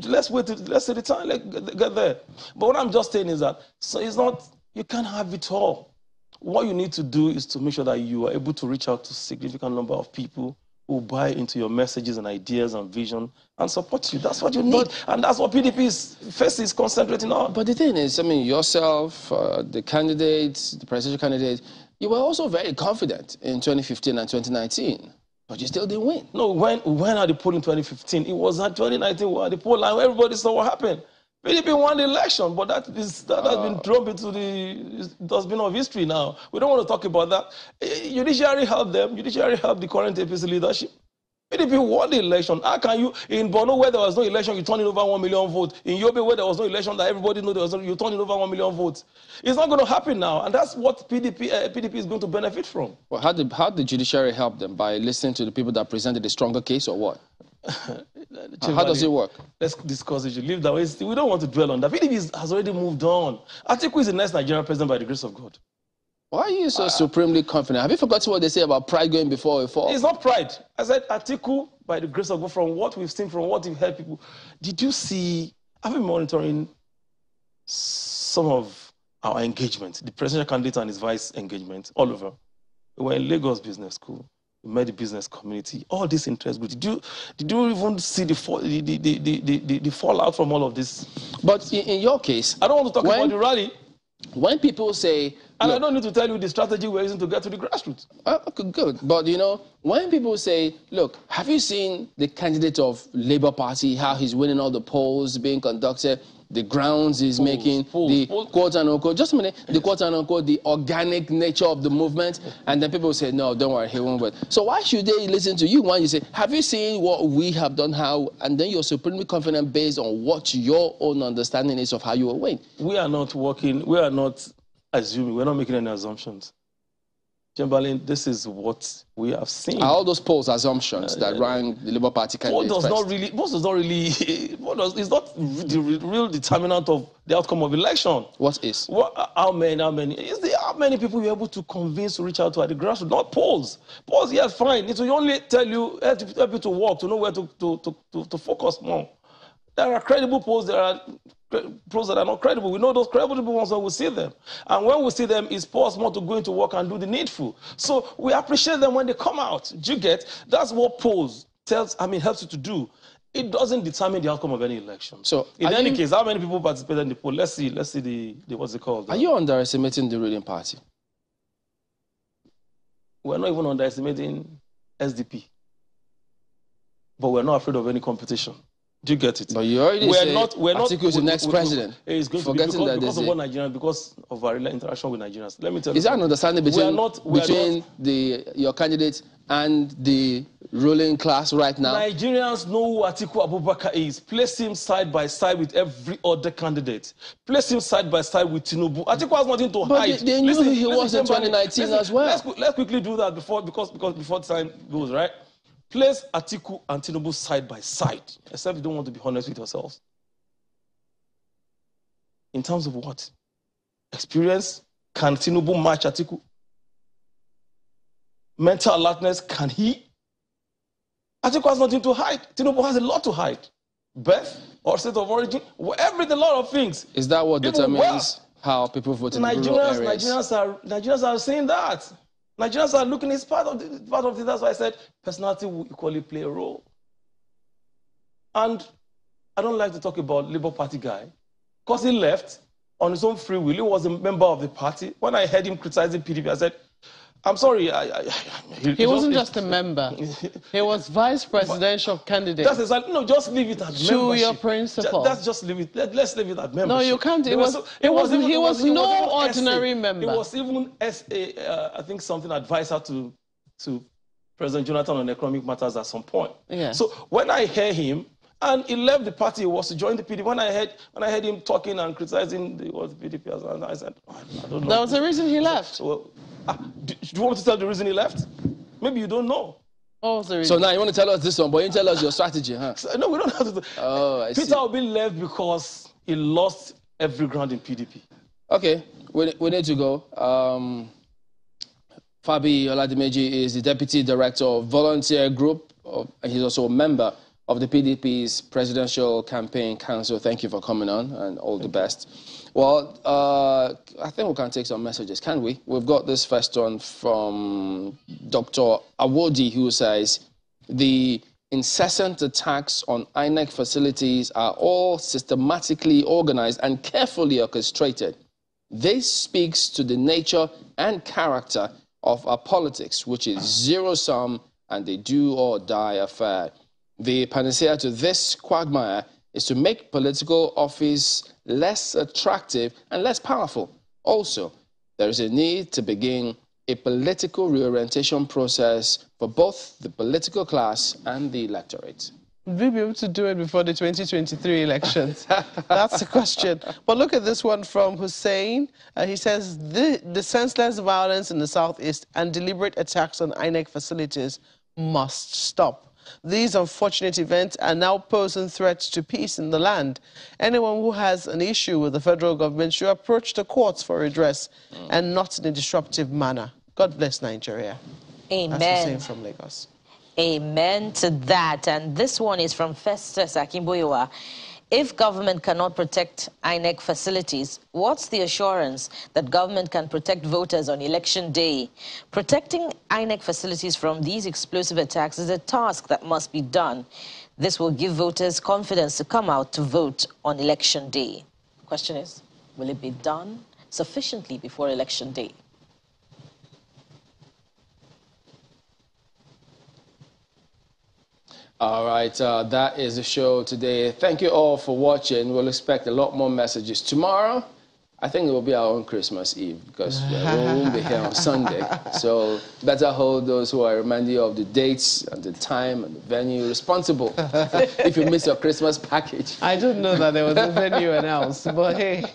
let's wait, let's say the time, get there. But what I'm just saying is that, so it's not, you can't have it all. What you need to do is to make sure that you are able to reach out to a significant number of people who buy into your messages and ideas and vision and support you. That's what you need. And that's what PDP is concentrating on. But the thing is, I mean, yourself, the candidates, the presidential candidate, you were also very confident in 2015 and 2019. But you still didn't win. No, when at the poll in 2015, it was at 2019 we were at the poll and everybody saw what happened. PDP won the election, but that has been thrown into the dustbin of history now. We don't want to talk about that. Judiciary helped them. Judiciary helped the current APC leadership. PDP won the election. How can you, in Borno where there was no election, you turn in over 1 million votes. In Yobe where there was no election that everybody knew there was no, you turn in over 1 million votes. It's not going to happen now, and that's what PDP is going to benefit from. Well, how did the judiciary help them? By listening to the people that presented a stronger case, or what? How does it work? Let's discuss it. You leave that way. We don't want to dwell on that. PDP has already moved on. Atiku is the next Nigerian president by the grace of God. Why are you so supremely confident? Have you forgotten what they say about pride going before a fall? It's not pride. I said Atiku, by the grace of God, from what we've seen, from what we've heard people. Did you see, I've been monitoring some of our engagement, the presidential candidate and his vice engagement all over. We were in Lagos Business School. We met the business community. All this interest group. Did you even see the fallout from all of this? But in your case, I don't want to talk about the rally. When people say, and I don't need to tell you the strategy we're using to get to the grassroots. Okay, good. But, you know, when people say, look, have you seen the candidate of Labour Party, how he's winning all the polls being conducted, the grounds he's making, the quote-unquote, just a minute, the quote-unquote, the organic nature of the movement, and then people say, no, don't worry, he won't win. So why should they listen to you when you say, have you seen what we have done, how, and then you're supremely confident based on what your own understanding is of how you will win? We are not working, we are not assuming, we're not making any assumptions. Chamberlain, this is what we have seen. Are all those polls assumptions that ran the Labour Party candidates it's not the real determinant of the outcome of election. What is? How many people you're able to convince to reach out to at the grassroots? Not polls. Polls, yes, fine. It will only tell you, help you to walk, to know where to focus more. There are credible polls, there are polls that are not credible. We know those credible ones when we see them. And when we see them, it's possible to go into work and do the needful. So we appreciate them when they come out. Do you get? That's what polls helps you to do. It doesn't determine the outcome of any election. So in any case, how many people participated in the poll? Let's see the what's it called? Are you underestimating the ruling party? We're not even underestimating SDP. But we're not afraid of any competition. Do you get it? But you already said Atiku is the next president. It's going to be because of what Nigerians, because of our interaction with Nigerians. Let me tell you. Is there an understanding between your candidate and the ruling class right now? Nigerians know who Atiku Abubakar is. Place him side by side with every other candidate. Place him side by side with Tinubu. Atiku has nothing to hide. But they knew who he was in 2019 as well. Let's quickly do that before time goes, right? Place Atiku and Tinubu side by side, except you don't want to be honest with yourselves. In terms of what? Experience? Can Tinubu match Atiku? Mental alertness? Can he? Atiku has nothing to hide. Tinubu has a lot to hide. Birth or state of origin, everything, a lot of things. Is that what determines how people vote in rural areas? Nigerians are saying that. Nigerians are looking, it's part of it. That's why I said personality will equally play a role. And I don't like to talk about Labour Party guy, because he left on his own free will. He was a member of the party. When I heard him criticizing PDP, I said, I'm sorry. He wasn't just a member. He was vice presidential candidate. That's exactly, no, just leave it at membership. To your principle. Let's just leave it. Let's leave it at membership. No, you can't. He was no ordinary member. He was even I think something advisor to President Jonathan on economic matters at some point. Yeah. So when I heard him, and he left the party, he was to join the PDP. When I heard him talking and criticizing the PDP, I said, I don't know. That was the reason he left. Well, do you want to tell the reason he left? Maybe you don't know. Oh, the reason. So now you want to tell us this one, but you tell us your strategy, huh? No, we don't have to. Oh, I see. Peter Obi left because he lost every ground in PDP. Okay, we need to go. Fabi Oladimeji is the Deputy Director of Volunteer Group. He's also a member of the PDP's Presidential Campaign Council. Thank you for coming on, and all the best. Well, I think we can take some messages, can we? We've got this first one from Dr. Awodi, who says, the incessant attacks on INEC facilities are all systematically organized and carefully orchestrated. This speaks to the nature and character of our politics, which is zero-sum and a do-or-die affair. The panacea to this quagmire is to make political office less attractive and less powerful. Also, there is a need to begin a political reorientation process for both the political class and the electorate. Will we be able to do it before the 2023 elections? That's the question. But look at this one from Hussein. He says, the senseless violence in the southeast and deliberate attacks on INEC facilities must stop. These unfortunate events are now posing threats to peace in the land. Anyone who has an issue with the federal government should approach the courts for redress and not in a disruptive manner. God bless Nigeria. Amen. That's Hussein from Lagos. Amen to that. And this one is from Festus Akimboyowa. If government cannot protect INEC facilities, what's the assurance that government can protect voters on election day? Protecting INEC facilities from these explosive attacks is a task that must be done. This will give voters confidence to come out to vote on election day. The question is, will it be done sufficiently before election day? All right, that is the show today. Thank you all for watching. We'll expect a lot more messages tomorrow. I think it will be our own Christmas Eve because we won't be here on Sunday. So better hold those who are reminding you of the dates and the time and the venue responsible if you miss your Christmas package. I didn't know that there was a venue announced, but hey.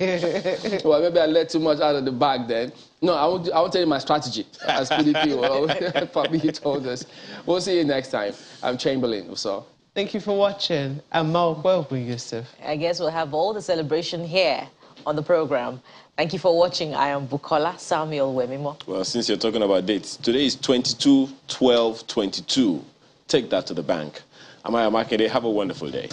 Well, maybe I let too much out of the bag then. No, I won't tell you my strategy as PDP. Well, probably he told us. We'll see you next time. I'm Chamberlain. So. Thank you for watching. I'm Mawakwe Yusuf. I guess we'll have all the celebration here on the program. Thank you for watching. I am Bukola Samuel Wemimo. Well, since you're talking about dates, today is 22/12/22. Take that to the bank. Amaya Makede, have a wonderful day.